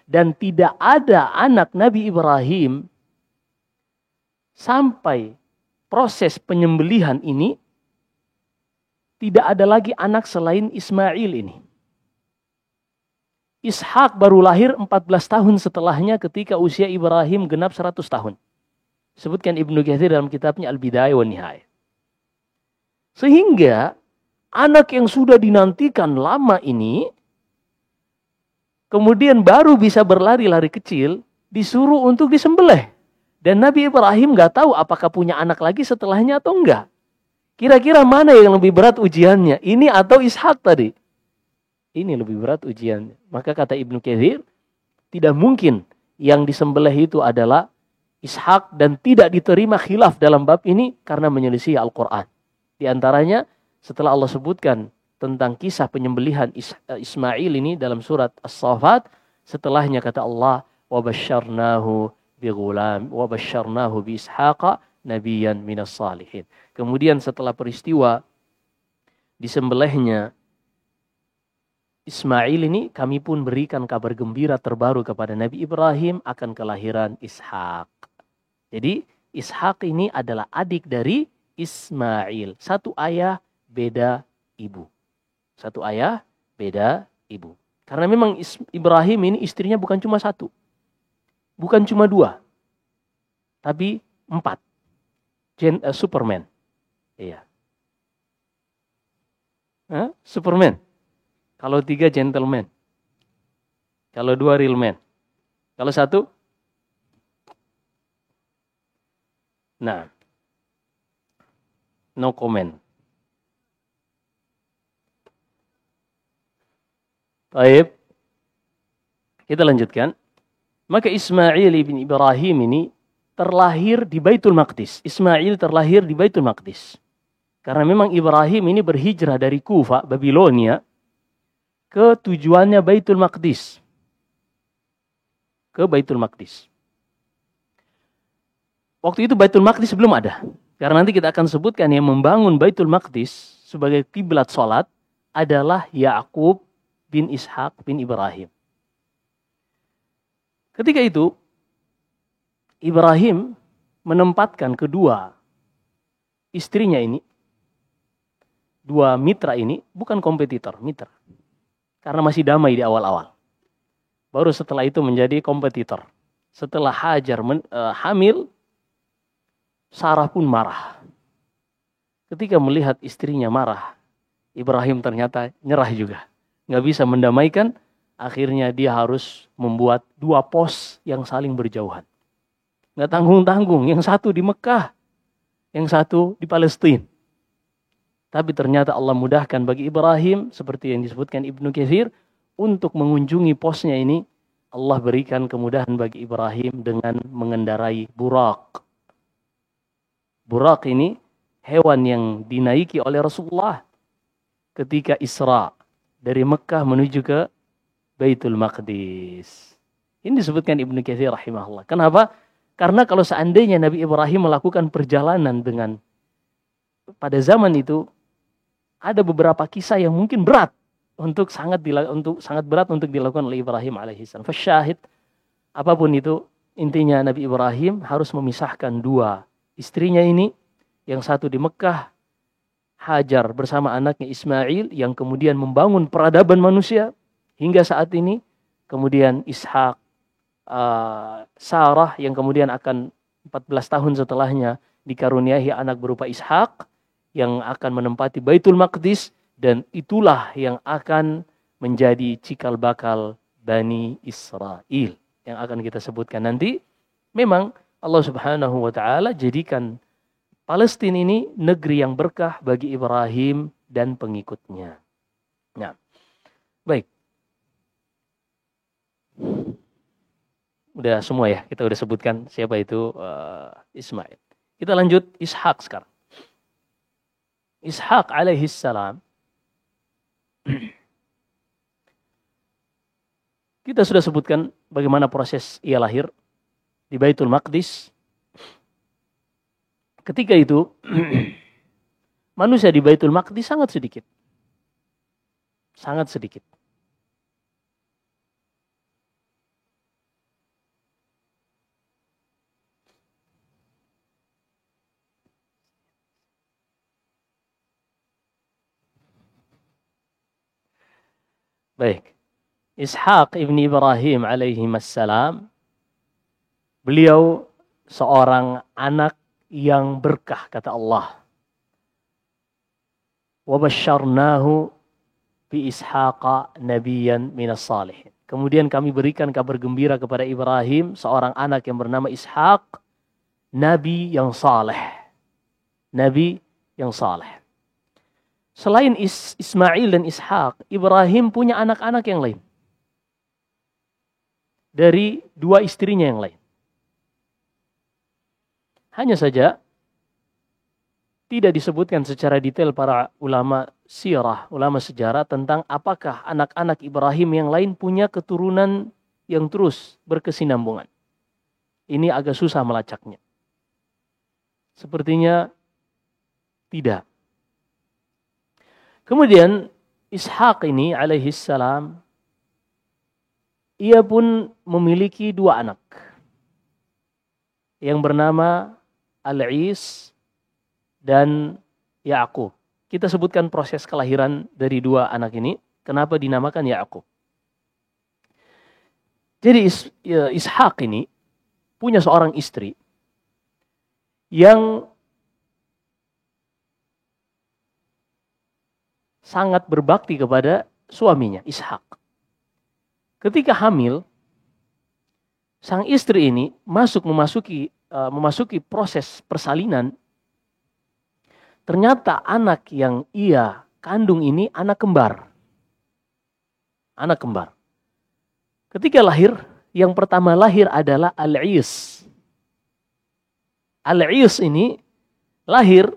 Dan tidak ada anak Nabi Ibrahim sampai proses penyembelihan ini, tidak ada lagi anak selain Ismail ini. Ishak baru lahir 14 tahun setelahnya ketika usia Ibrahim genap 100 tahun. Sebutkan Ibnu Katsir dalam kitabnya Al-Bidayah wa Nihayah. Sehingga anak yang sudah dinantikan lama ini kemudian baru bisa berlari-lari kecil, disuruh untuk disembelih. Dan Nabi Ibrahim gak tahu apakah punya anak lagi setelahnya atau enggak. Kira-kira mana yang lebih berat ujiannya? Ini atau Ishak tadi? Ini lebih berat ujiannya. Maka kata Ibnu Katsir, tidak mungkin yang disembelih itu adalah Ishak dan tidak diterima khilaf dalam bab ini karena menyelisih Al-Quran. Di antaranya setelah Allah sebutkan tentang kisah penyembelihan Ismail ini dalam surat As-Saffat, setelahnya kata Allah, وَبَشَّرْنَاهُ بِغُلَامٍ وَبَشَّرْنَاهُ بِإِسْحَاقَ نَبِيًّا مِنَ الصَّالِحِينَ. Kemudian setelah peristiwa disembelihnya Ismail ini, kami pun berikan kabar gembira terbaru kepada Nabi Ibrahim akan kelahiran Ishak. Jadi Ishak ini adalah adik dari Ismail. Satu ayah, beda ibu. Satu ayah, beda ibu. Karena memang Ibrahim ini istrinya bukan cuma satu. Bukan cuma dua. Tapi 4. Superman. Iya. Superman. Kalau 3 gentleman. Kalau 2 real man. Kalau 1. Nah. No comment. Baik. Kita lanjutkan. Maka Ismail ibn Ibrahim ini terlahir di Baitul Maqdis. Ismail terlahir di Baitul Maqdis. Karena memang Ibrahim ini berhijrah dari Kufa, Babilonia, ke tujuannya Baitul Maqdis. Ke Baitul Maqdis. Waktu itu Baitul Maqdis belum ada. Karena nanti kita akan sebutkan yang membangun Baitul Maqdis sebagai kiblat salat adalah Ya'qub bin Ishaq bin Ibrahim. Ketika itu Ibrahim menempatkan kedua istrinya ini, dua mitra ini, bukan kompetitor, mitra. Karena masih damai di awal-awal. Baru setelah itu menjadi kompetitor. Setelah Hajar hamil, Sarah pun marah. Ketika melihat istrinya marah, Ibrahim ternyata nyerah juga. Nggak bisa mendamaikan, akhirnya dia harus membuat 2 pos yang saling berjauhan. Nggak tanggung-tanggung, yang satu di Mekah, yang satu di Palestina. Tapi ternyata Allah mudahkan bagi Ibrahim, seperti yang disebutkan Ibnu Katsir, untuk mengunjungi posnya ini, Allah berikan kemudahan bagi Ibrahim dengan mengendarai burak. Burak ini hewan yang dinaiki oleh Rasulullah ketika Isra dari Mekah menuju ke Baitul Maqdis. Ini disebutkan Ibnu Katsir rahimahullah. Kenapa? Karena kalau seandainya Nabi Ibrahim melakukan perjalanan dengan pada zaman itu, ada beberapa kisah yang mungkin berat sangat berat untuk dilakukan oleh Ibrahim alaihissalam. Fasyahid, apapun itu, intinya Nabi Ibrahim harus memisahkan 2 istrinya ini, yang satu di Mekah, Hajar bersama anaknya Ismail, yang kemudian membangun peradaban manusia hingga saat ini. Kemudian Ishak, Sarah yang kemudian akan 14 tahun setelahnya dikaruniai anak berupa Ishak, yang akan menempati Baitul Maqdis Dan itulah yang akan menjadi cikal bakal Bani Israel yang akan kita sebutkan nanti. Memang Allah Subhanahu wa taala jadikan Palestina ini negeri yang berkah bagi Ibrahim dan pengikutnya. Nah, baik. Udah semua ya, kita udah sebutkan siapa itu Ismail. Kita lanjut Ishak sekarang. Ishak alaihi salam. Kita sudah sebutkan bagaimana proses ia lahir di Baitul Maqdis. Ketika itu manusia di Baitul Maqdis sangat sedikit. Sangat sedikit. Baik. Ishak ibni Ibrahim alaihi assalam. Beliau seorang anak yang berkah, kata Allah. Wa basyarnahu bi Ishaqa nabiyyan minas salihin. Kemudian kami berikan kabar gembira kepada Ibrahim, seorang anak yang bernama Ishak, nabi yang saleh. Nabi yang saleh. Selain Ismail dan Ishak, Ibrahim punya anak-anak yang lain. Dari dua istrinya yang lain. Hanya saja tidak disebutkan secara detail para ulama sirah, ulama sejarah tentang apakah anak-anak Ibrahim yang lain punya keturunan yang terus berkesinambungan. Ini agak susah melacaknya. Sepertinya tidak. Kemudian Ishak ini alaihi salam, ia pun memiliki dua anak yang bernama Al-Is dan Ya'qub. Kita sebutkan proses kelahiran dari dua anak ini. Kenapa dinamakan Ya'qub? Jadi Ishak ini punya seorang istri yang sangat berbakti kepada suaminya, Ishak. Ketika hamil, sang istri ini memasuki proses persalinan. Ternyata anak yang ia kandung ini anak kembar. Anak kembar. Ketika lahir, yang pertama lahir adalah Al-Is. Al-Is ini lahir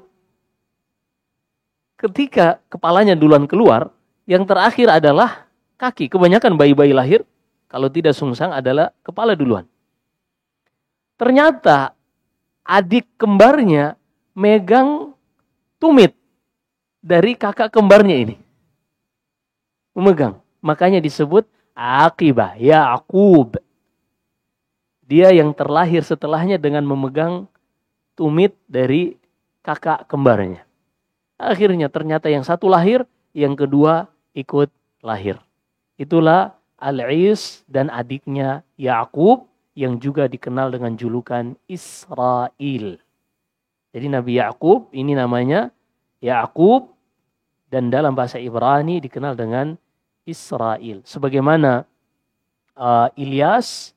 ketika kepalanya duluan keluar, yang terakhir adalah kaki. Kebanyakan bayi-bayi lahir, kalau tidak sungsang adalah kepala duluan. Ternyata adik kembarnya megang tumit dari kakak kembarnya ini. Memegang. Makanya disebut Aqibah, Ya'qub. Dia yang terlahir setelahnya dengan memegang tumit dari kakak kembarnya. Akhirnya ternyata yang satu lahir, yang kedua ikut lahir. Itulah Al-Is dan adiknya Ya'qub yang juga dikenal dengan julukan Israel. Jadi Nabi Ya'qub ini namanya Ya'qub dan dalam bahasa Ibrani dikenal dengan Israel. Sebagaimana Ilyas,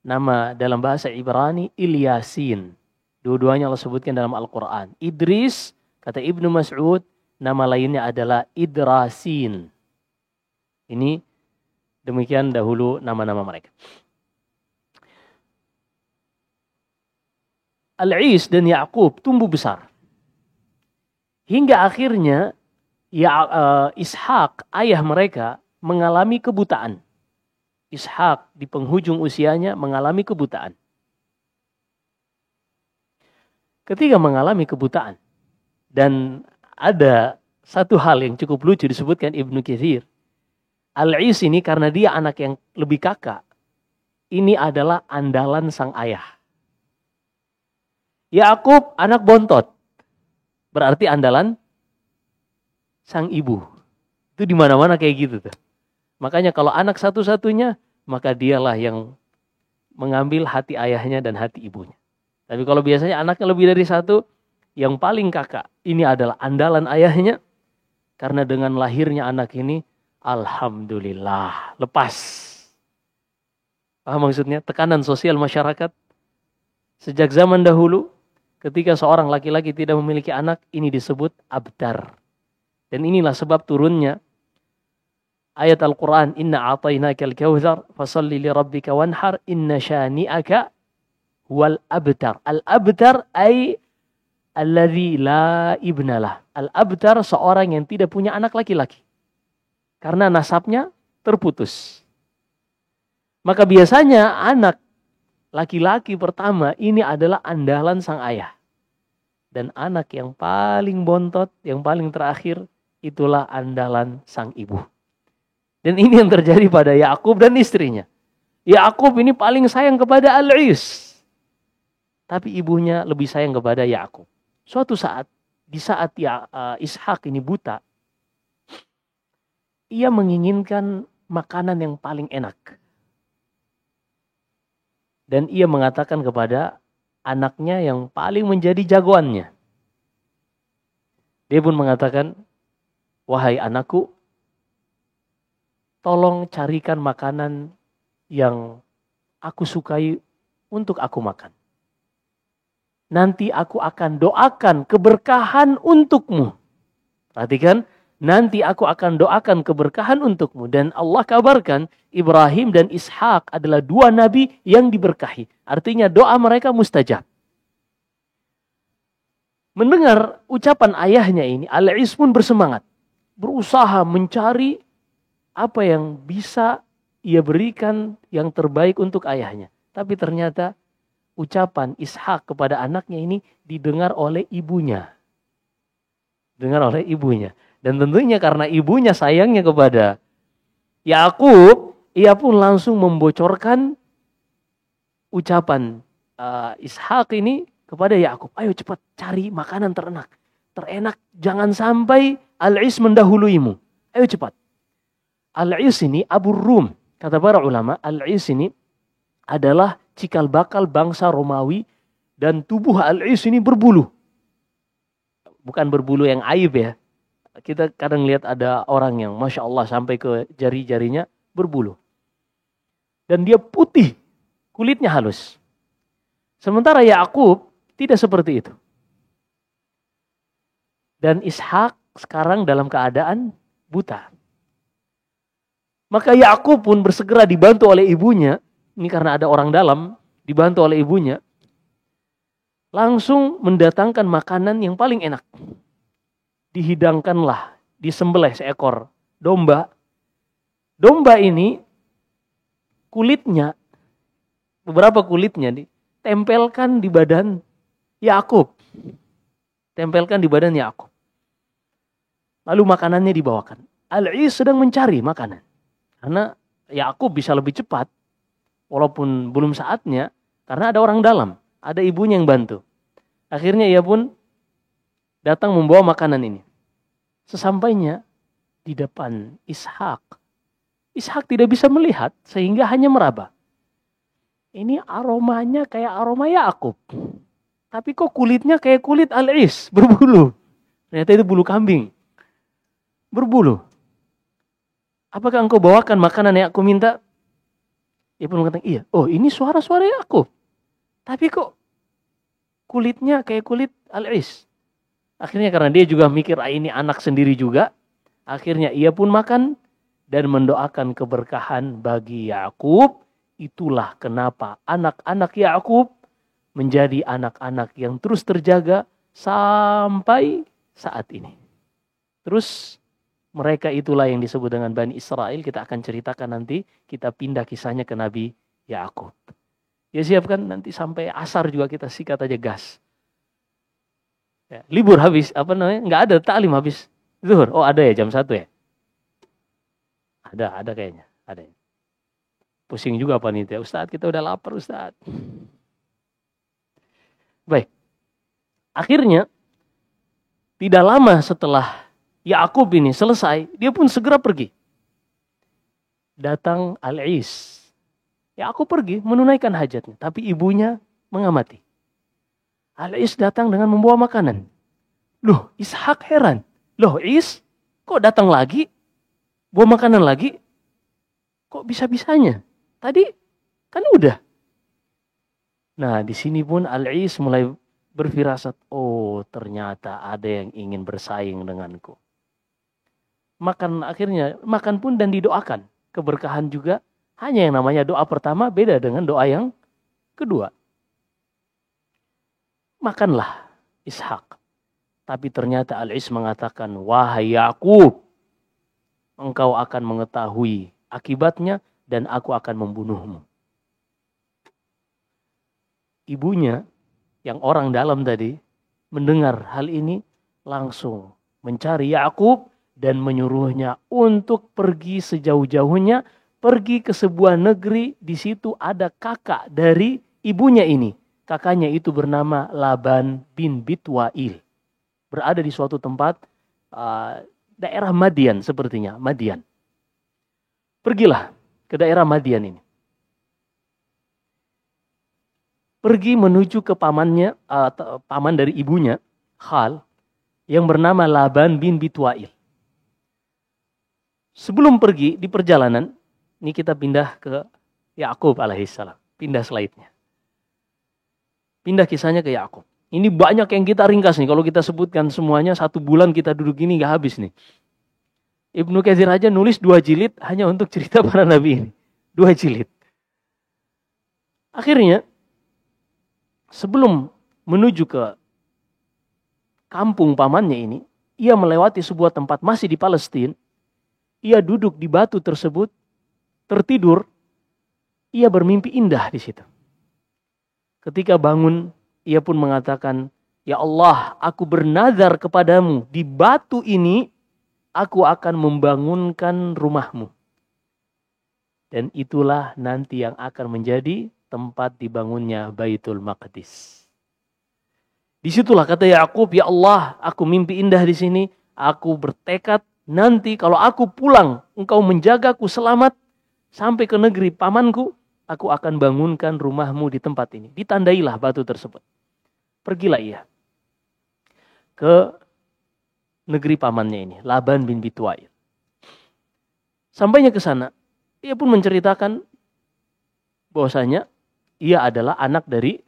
nama dalam bahasa Ibrani Ilyasin. Dua-duanya Allah sebutkan dalam Al-Quran. Idris, kata Ibnu Mas'ud, nama lainnya adalah Idrasin. Ini demikian dahulu nama-nama mereka. Al-Is dan Ya'qub tumbuh besar. Hingga akhirnya Ishak, ayah mereka, mengalami kebutaan. Ishak di penghujung usianya mengalami kebutaan. Ketika mengalami kebutaan, dan ada satu hal yang cukup lucu disebutkan Ibnu Katsir. Al-Is ini karena dia anak yang lebih kakak, ini adalah andalan sang ayah. Ya'qub anak bontot, berarti andalan sang ibu. Itu di mana-mana kayak gitu tuh. Makanya kalau anak satu-satunya, maka dialah yang mengambil hati ayahnya dan hati ibunya. Tapi kalau biasanya anaknya lebih dari satu, yang paling kakak ini adalah andalan ayahnya, Karena dengan lahirnya anak ini, alhamdulillah, lepas. Paham maksudnya? Tekanan sosial masyarakat. Sejak zaman dahulu, ketika seorang laki-laki tidak memiliki anak, ini disebut abtar. Dan inilah sebab turunnya ayat Al-Quran, Inna a'tainakal kautsar, fasalli li rabbika wanhar, inna syani'aka huwal abtar. Al-abtar ay alladzi la ibnalah. Al-abtar seorang yang tidak punya anak laki-laki. Karena nasabnya terputus. Maka biasanya anak laki-laki pertama ini adalah andalan sang ayah. Dan anak yang paling bontot, yang paling terakhir, itulah andalan sang ibu. Dan ini yang terjadi pada Yakub dan istrinya. Yakub ini paling sayang kepada Al-Is. Tapi ibunya lebih sayang kepada Yakub. Suatu saat, di saat Ishak ini buta, ia menginginkan makanan yang paling enak. Dan ia mengatakan kepada anaknya yang paling menjadi jagoannya. Dia pun mengatakan, wahai anakku, tolong carikan makanan yang aku sukai untuk aku makan. Nanti aku akan doakan keberkahan untukmu. Perhatikan, nanti aku akan doakan keberkahan untukmu. Dan Allah kabarkan, Ibrahim dan Ishak adalah dua nabi yang diberkahi. Artinya doa mereka mustajab. Mendengar ucapan ayahnya ini, Al-Is pun bersemangat. Berusaha mencari apa yang bisa ia berikan yang terbaik untuk ayahnya. Tapi ternyata ucapan Ishak kepada anaknya ini didengar oleh ibunya. Dengar oleh ibunya. Dan tentunya karena ibunya sayangnya kepada Yakub, ia pun langsung membocorkan ucapan Ishak ini kepada Yakub. Ayo cepat cari makanan terenak. Jangan sampai Al-Is mendahuluimu. Ayo cepat. Al-Is ini Abu Rum. Kata para ulama, Al-Is ini adalah cikal bakal bangsa Romawi dan tubuh Al-Is ini berbulu. Bukan berbulu yang aib ya. Kita kadang lihat ada orang yang Masya Allah sampai ke jari-jarinya berbulu. Dan dia putih, kulitnya halus. Sementara Yakub tidak seperti itu. Dan Ishak sekarang dalam keadaan buta. Maka Yakub pun bersegera dibantu oleh ibunya. Ini karena ada orang dalam, dibantu oleh ibunya. Langsung mendatangkan makanan yang paling enak. Dihidangkanlah, disembelih seekor domba. Domba ini kulitnya, beberapa kulitnya ditempelkan di badan Yakub. Tempelkan di badan Yakub. Lalu makanannya dibawakan. Al-Is sedang mencari makanan. Karena Yakub bisa lebih cepat. Walaupun belum saatnya. Karena ada orang dalam. Ada ibunya yang bantu. Akhirnya ia pun datang membawa makanan ini. Sesampainya di depan Ishak. Ishak tidak bisa melihat. Sehingga hanya meraba. Ini aromanya kayak aroma Yakub. Tapi kok kulitnya kayak kulit Al-Is. Berbulu. Ternyata itu bulu kambing. Berbulu. Apakah engkau bawakan makanan yang aku minta? Dia pun mengatakan, iya. Oh, ini suara-suara Yakub. Tapi kok kulitnya kayak kulit Al-Is. Akhirnya karena dia juga mikir, ini anak sendiri juga. Akhirnya ia pun makan dan mendoakan keberkahan bagi Yakub. Itulah kenapa anak-anak Yakub menjadi anak-anak yang terus terjaga sampai saat ini. Terus mereka itulah yang disebut dengan Bani Israel. Kita akan ceritakan nanti. Kita pindah kisahnya ke Nabi Yakub. Ya siapkan nanti sampai asar juga kita sikat aja gas. Ya, libur habis. Apa namanya? Nggak ada taklim habis zuhur. Oh ada ya jam 1 ya? Ada kayaknya. Ada. Pusing juga panitia. Ustadz kita udah lapar Ustadz. Baik. Akhirnya tidak lama setelah Yakub ini selesai, dia pun segera pergi. Datang Al-Is. Yakub pergi menunaikan hajatnya, tapi ibunya mengamati. Al-Is datang dengan membawa makanan. Loh, Ishak heran. Loh, Is, kok datang lagi? Bawa makanan lagi? Kok bisa-bisanya? Tadi kan udah. Nah, di sini pun Al-Is mulai berfirasat, oh ternyata ada yang ingin bersaing denganku. Makan pun dan didoakan. Keberkahan juga, hanya yang namanya doa pertama beda dengan doa yang kedua. Makanlah Ishak. Tapi ternyata Al-Is mengatakan, wahai Yakub, engkau akan mengetahui akibatnya dan aku akan membunuhmu. Ibunya yang orang dalam tadi mendengar hal ini langsung mencari Yakub dan menyuruhnya untuk pergi sejauh-jauhnya, pergi ke sebuah negeri. Di situ ada kakak dari ibunya ini. Kakaknya itu bernama Laban bin Bitwail. Berada di suatu tempat daerah Madian sepertinya, Madian. Pergilah ke daerah Madian ini. Pergi menuju ke pamannya, paman dari ibunya, Khal, yang bernama Laban bin Bitwail. Sebelum pergi di perjalanan, ini kita pindah ke Yakub alaihissalam. Pindah slide-nya. Pindah kisahnya ke Yakub. Ini banyak yang kita ringkas nih. Kalau kita sebutkan semuanya, 1 bulan kita duduk gini gak habis nih. Ibnu Katsir aja nulis 2 jilid hanya untuk cerita para nabi ini. 2 jilid. Akhirnya, sebelum menuju ke kampung pamannya ini, ia melewati sebuah tempat masih di Palestina. Ia duduk di batu tersebut, tertidur. Ia bermimpi indah di situ. Ketika bangun, ia pun mengatakan, ya Allah, aku bernazar kepadamu, di batu ini aku akan membangunkan rumahmu. Dan itulah nanti yang akan menjadi tempat dibangunnya Baitul Maqdis. Disitulah kata Yakub, ya Allah, aku mimpi indah di sini. Aku bertekad nanti kalau aku pulang, engkau menjagaku selamat sampai ke negeri pamanku, aku akan bangunkan rumahmu di tempat ini. Ditandailah batu tersebut. Pergilah ia ke negeri pamannya ini, Laban bin Bitwail. Sampainya ke sana, ia pun menceritakan bahwasanya ia adalah anak dari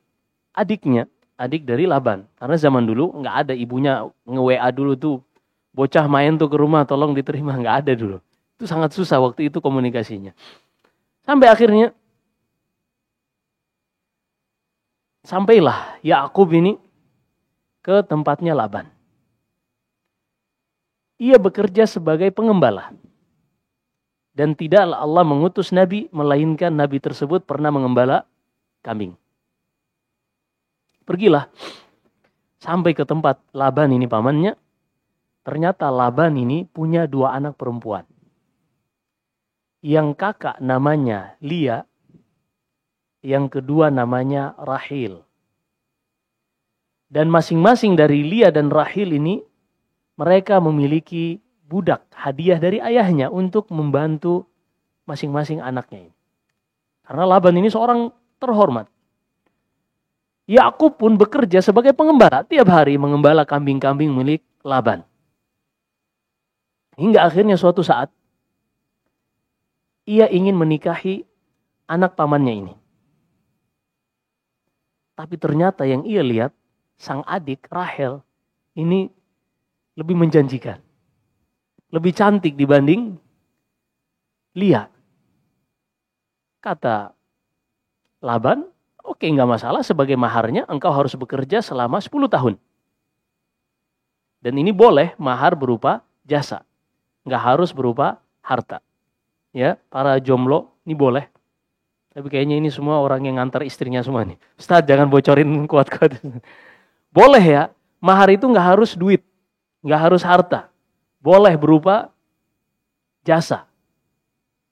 adiknya, adik dari Laban. Karena zaman dulu nggak ada ibunya nge-WA dulu tuh, bocah main tuh ke rumah tolong diterima, nggak ada dulu. Itu sangat susah waktu itu komunikasinya. Sampai akhirnya sampailah Yakub ini ke tempatnya Laban. Ia bekerja sebagai pengembala. Dan tidaklah Allah mengutus Nabi, melainkan Nabi tersebut pernah mengembala kambing. Pergilah sampai ke tempat Laban ini pamannya. Ternyata Laban ini punya 2 anak perempuan. Yang kakak namanya Lia, yang kedua namanya Rahil. Dan masing-masing dari Lia dan Rahil ini, mereka memiliki budak hadiah dari ayahnya untuk membantu masing-masing anaknya ini. Karena Laban ini seorang terhormat. Yakub pun bekerja sebagai pengembala. Tiap hari mengembala kambing-kambing milik Laban. Hingga akhirnya suatu saat, ia ingin menikahi anak pamannya ini. Tapi ternyata yang ia lihat, sang adik Rahel ini lebih menjanjikan. Lebih cantik dibanding Lia. Kata Laban, oke, nggak masalah, sebagai maharnya engkau harus bekerja selama 10 tahun. Dan ini boleh mahar berupa jasa. Nggak harus berupa harta. Ya, para jomblo ini boleh. Tapi kayaknya ini semua orang yang ngantar istrinya semua nih. Ustaz, jangan bocorin kuat-kuat. Boleh ya, mahar itu nggak harus duit. Nggak harus harta. Boleh berupa jasa.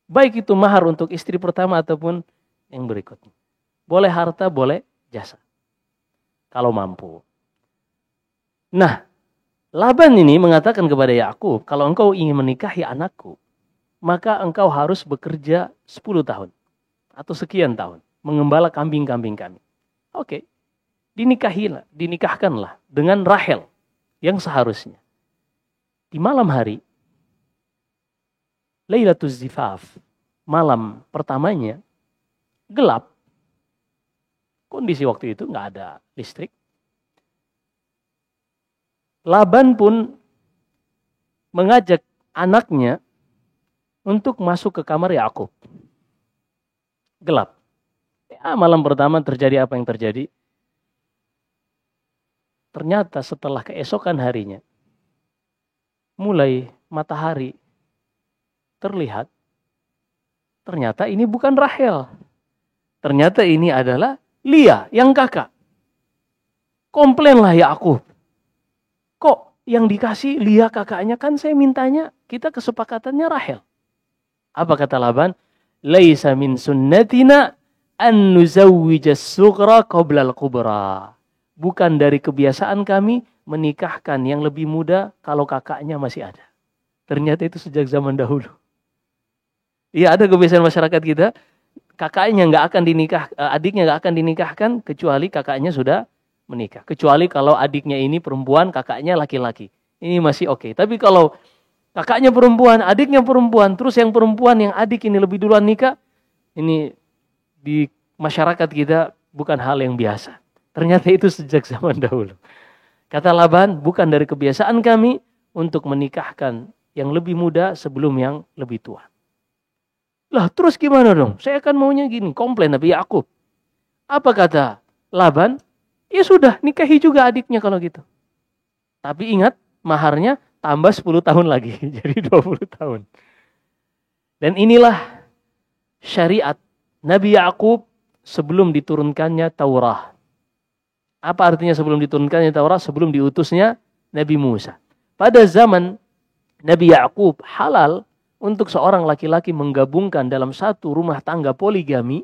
Baik itu mahar untuk istri pertama ataupun yang berikutnya. Boleh harta, boleh jasa. Kalau mampu. Nah, Laban ini mengatakan kepada Yakub, kalau engkau ingin menikahi anakku, maka engkau harus bekerja 10 tahun. Atau sekian tahun. Mengembala kambing-kambing kami. Oke. Dinikahkanlah dengan Rahel yang seharusnya. Di malam hari, Lailatul Zifaf, malam pertamanya, gelap. Kondisi waktu itu nggak ada listrik. Laban pun mengajak anaknya untuk masuk ke kamar Yakub. Gelap. Ya, malam pertama terjadi apa yang terjadi? Ternyata setelah keesokan harinya, mulai matahari terlihat, ternyata ini bukan Rahel. Ternyata ini adalah Lia, yang kakak. Komplainlah Yakub. Kok yang dikasih Lia kakaknya, kan saya mintanya, kita kesepakatannya Rahel. Apa kata Laban? Laisa min sunnatina an nuzawwijas sughra qabla al-kubra. Bukan dari kebiasaan kami menikahkan yang lebih muda kalau kakaknya masih ada. Ternyata itu sejak zaman dahulu. Iya, ada kebiasaan masyarakat kita, kakaknya nggak akan dinikah, adiknya nggak akan dinikahkan kecuali kakaknya sudah menikah. Kecuali kalau adiknya ini perempuan, kakaknya laki-laki. Ini masih oke. Tapi kalau kakaknya perempuan, adiknya perempuan, terus yang perempuan, yang adik ini lebih duluan nikah, ini di masyarakat kita bukan hal yang biasa. Ternyata itu sejak zaman dahulu. Kata Laban, bukan dari kebiasaan kami untuk menikahkan yang lebih muda sebelum yang lebih tua. Lah terus gimana dong? Saya kan maunya gini, komplain Nabi Yakub. Apa kata Laban? Ya sudah, nikahi juga adiknya kalau gitu. Tapi ingat, maharnya tambah 10 tahun lagi. Jadi 20 tahun. Dan inilah syariat Nabi Yakub sebelum diturunkannya Taurat. Apa artinya sebelum diturunkannya Taurat? Sebelum diutusnya Nabi Musa. Pada zaman Nabi Yakub halal untuk seorang laki-laki menggabungkan dalam satu rumah tangga poligami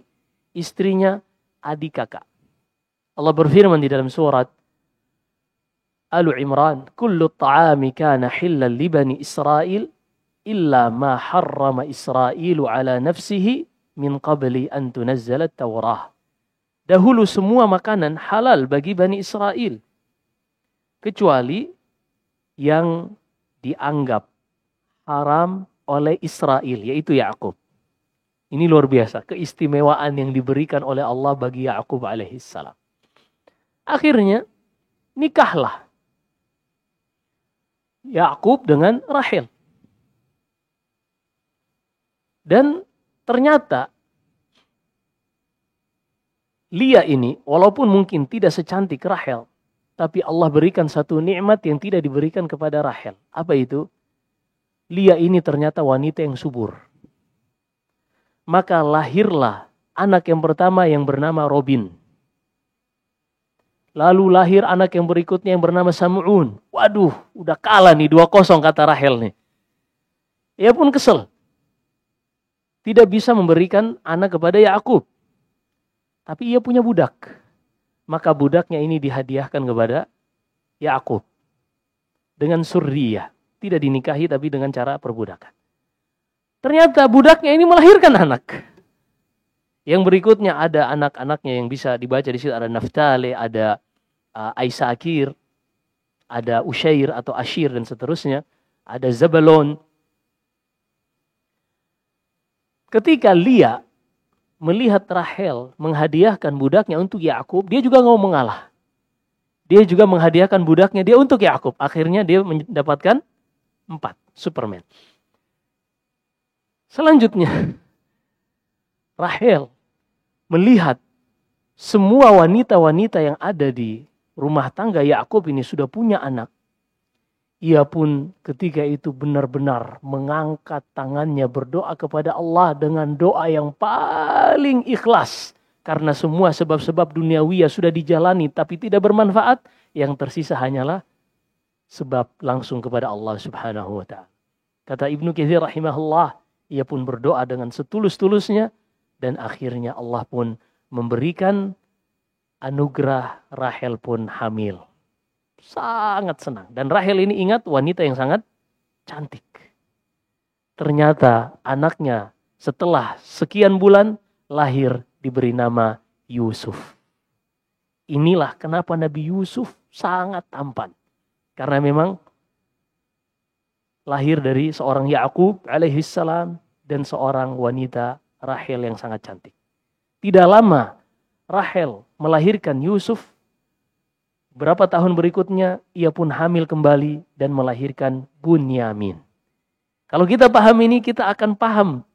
istrinya adik kakak. Allah berfirman di dalam surat Al-Imran, "Kullu ta'ami kana hillan li bani Israil illa ma harrama Israilu ala nafsihi min qabli an tunazzala at-Taurah." Dahulu semua makanan halal bagi Bani Israel, kecuali yang dianggap haram oleh Israel, yaitu Yakub. Ini luar biasa, keistimewaan yang diberikan oleh Allah bagi Yakub alaihissalam. Akhirnya, nikahlah Yakub dengan Rahel. Dan ternyata Lia ini, walaupun mungkin tidak secantik Rahel, tapi Allah berikan satu nikmat yang tidak diberikan kepada Rahel. Apa itu? Lia ini ternyata wanita yang subur. Maka lahirlah anak yang pertama yang bernama Robin. Lalu lahir anak yang berikutnya yang bernama Sam'un. Waduh, udah kalah nih 2-0 kata Rahel nih. Ia pun kesel. Tidak bisa memberikan anak kepada Yakub. Tapi ia punya budak. Maka budaknya ini dihadiahkan kepada Yakub dengan surriyah. Tidak dinikahi tapi dengan cara perbudakan. Ternyata budaknya ini melahirkan anak. Yang berikutnya ada anak-anaknya yang bisa dibaca di situ. Ada Naftali, ada Aisakir, ada Usyair atau Ashir dan seterusnya. Ada Zabalon. Ketika Lia melihat Rahel menghadiahkan budaknya untuk Yakub, dia juga nggak mau mengalah. Dia juga menghadiahkan budaknya dia untuk Yakub. Akhirnya dia mendapatkan 4 Superman. Selanjutnya, Rahel melihat semua wanita-wanita yang ada di rumah tangga Yakub ini sudah punya anak. Ia pun ketika itu benar-benar mengangkat tangannya berdoa kepada Allah dengan doa yang paling ikhlas. Karena semua sebab-sebab duniawi sudah dijalani tapi tidak bermanfaat. Yang tersisa hanyalah sebab langsung kepada Allah subhanahu wa ta'ala. Kata Ibnu Katsir rahimahullah, ia pun berdoa dengan setulus-tulusnya. Dan akhirnya Allah pun memberikan anugerah, Rahel pun hamil. Sangat senang. Dan Rahel ini ingat wanita yang sangat cantik. Ternyata anaknya setelah sekian bulan lahir diberi nama Yusuf. Inilah kenapa Nabi Yusuf sangat tampan. Karena memang lahir dari seorang Yakub alaihissalam dan seorang wanita Rahel yang sangat cantik. Tidak lama Rahel melahirkan Yusuf. Berapa tahun berikutnya ia pun hamil kembali dan melahirkan Bunyamin. Kalau kita paham ini, kita akan paham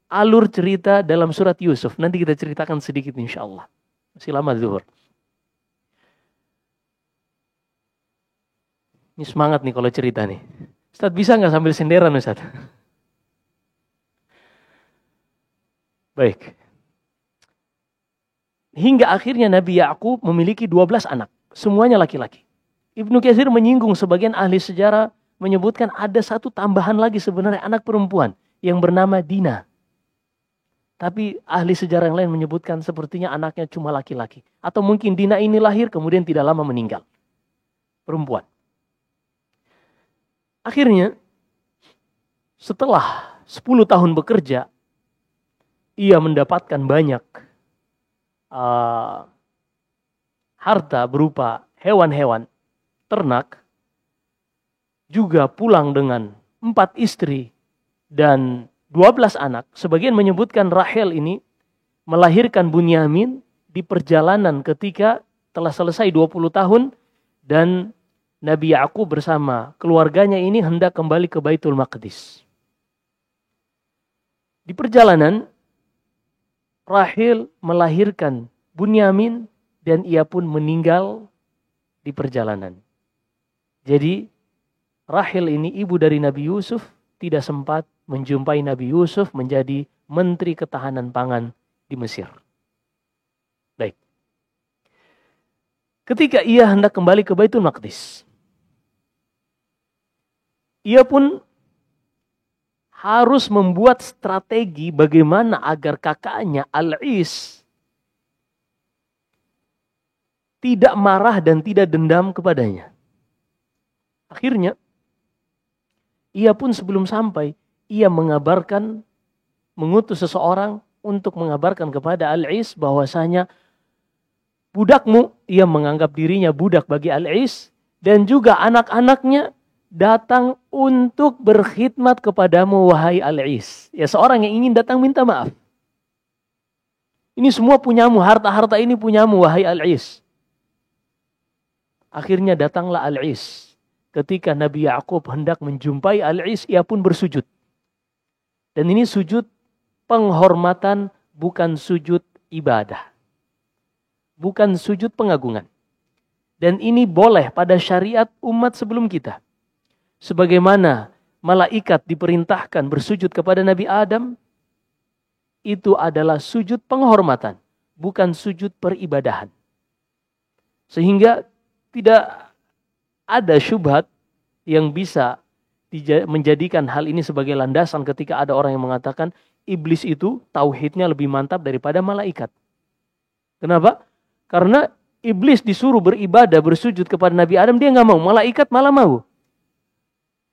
alur cerita dalam surat Yusuf. Nanti kita ceritakan sedikit insya Allah. Masih lama zuhur. Ini semangat nih kalau cerita nih. Ustaz, bisa nggak sambil senderan Ustaz? Baik. Hingga akhirnya Nabi Yakub memiliki 12 anak. Semuanya laki-laki. Ibnu Katsir menyinggung, sebagian ahli sejarah menyebutkan ada satu tambahan lagi sebenarnya anak perempuan yang bernama Dina. Tapi ahli sejarah yang lain menyebutkan sepertinya anaknya cuma laki-laki. Atau mungkin Dina ini lahir kemudian tidak lama meninggal. Perempuan. Akhirnya setelah 10 tahun bekerja, ia mendapatkan banyak harta berupa hewan-hewan ternak, juga pulang dengan 4 istri dan 12 anak. Sebagian menyebutkan Rahel ini melahirkan Bunyamin di perjalanan ketika telah selesai 20 tahun dan Nabi Yakub bersama keluarganya ini hendak kembali ke Baitul Maqdis. Di perjalanan Rahel melahirkan Bunyamin dan ia pun meninggal di perjalanan. Jadi Rahel ini ibu dari Nabi Yusuf tidak sempat menjumpai Nabi Yusuf menjadi Menteri Ketahanan Pangan di Mesir. Baik. Ketika ia hendak kembali ke Baitul Maqdis, ia pun harus membuat strategi bagaimana agar kakaknya Al-Is tidak marah dan tidak dendam kepadanya. Akhirnya, ia pun sebelum sampai, ia mengutus seseorang untuk mengabarkan kepada Al-Is bahwasanya budakmu, ia menganggap dirinya budak bagi Al-Is, dan juga anak-anaknya datang untuk berkhidmat kepadamu wahai Al-Is. Ya, seorang yang ingin datang minta maaf. Ini semua punyamu, harta-harta ini punyamu wahai Al-Is. Akhirnya datanglah Al-Is. Ketika Nabi Yakub hendak menjumpai Al-Is, ia pun bersujud. Dan ini sujud penghormatan, bukan sujud ibadah. Bukan sujud pengagungan. Dan ini boleh pada syariat umat sebelum kita. Sebagaimana malaikat diperintahkan bersujud kepada Nabi Adam, itu adalah sujud penghormatan, bukan sujud peribadahan. Sehingga tidak ada syubhat yang bisa menjadikan hal ini sebagai landasan ketika ada orang yang mengatakan iblis itu tauhidnya lebih mantap daripada malaikat. Kenapa? Karena iblis disuruh beribadah, bersujud kepada Nabi Adam, dia nggak mau. Malaikat malah mau.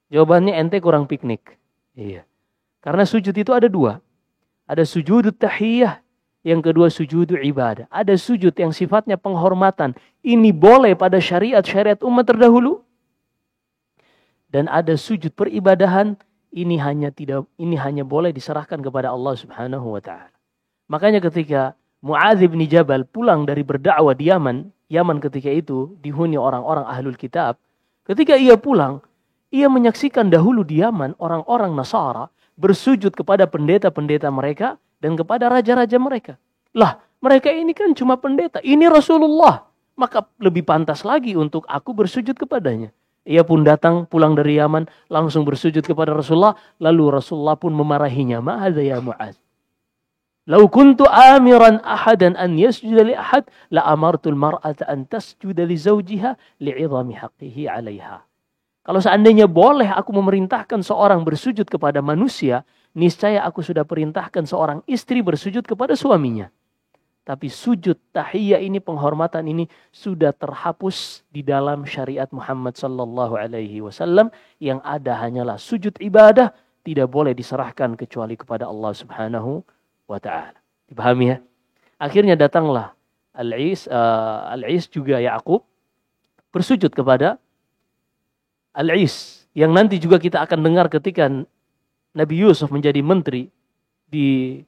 Jawabannya ente kurang piknik. Iya. Karena sujud itu ada 2. Ada sujud tahiyyah, yang kedua sujud ibadah. Ada sujud yang sifatnya penghormatan. Ini boleh pada syariat-syariat umat terdahulu. Dan ada sujud peribadahan, ini hanya boleh diserahkan kepada Allah Subhanahu wa taala. Makanya ketika Mu'adz bin Jabal pulang dari berdakwah di Yaman ketika itu dihuni orang-orang ahlul kitab. Ketika ia pulang, ia menyaksikan dahulu di Yaman orang-orang Nasara bersujud kepada pendeta-pendeta mereka dan kepada raja-raja mereka. Lah, mereka ini kan cuma pendeta. Ini Rasulullah. Maka lebih pantas lagi untuk aku bersujud kepadanya. Ia pun datang pulang dari Yaman langsung bersujud kepada Rasulullah. Lalu Rasulullah pun memarahinya. Ma'adha ya Mu'adz. Lau kuntu amiran ahadan an yasjuda li ahad la amartul mar'ata an tasjuda li zawjiha li'idhami haqqihi 'alaiha. Kalau seandainya boleh aku memerintahkan seorang bersujud kepada manusia, niscaya aku sudah perintahkan seorang istri bersujud kepada suaminya. Tapi sujud tahiyyah ini, penghormatan ini sudah terhapus di dalam syariat Muhammad sallallahu alaihi wasallam. Yang ada hanyalah sujud ibadah, tidak boleh diserahkan kecuali kepada Allah Subhanahu wa ta'ala. Dipahami ya? Akhirnya datanglah Al-Is juga Yakub bersujud kepada Al-Is yang nanti juga kita akan dengar ketika Nabi Yusuf menjadi menteri di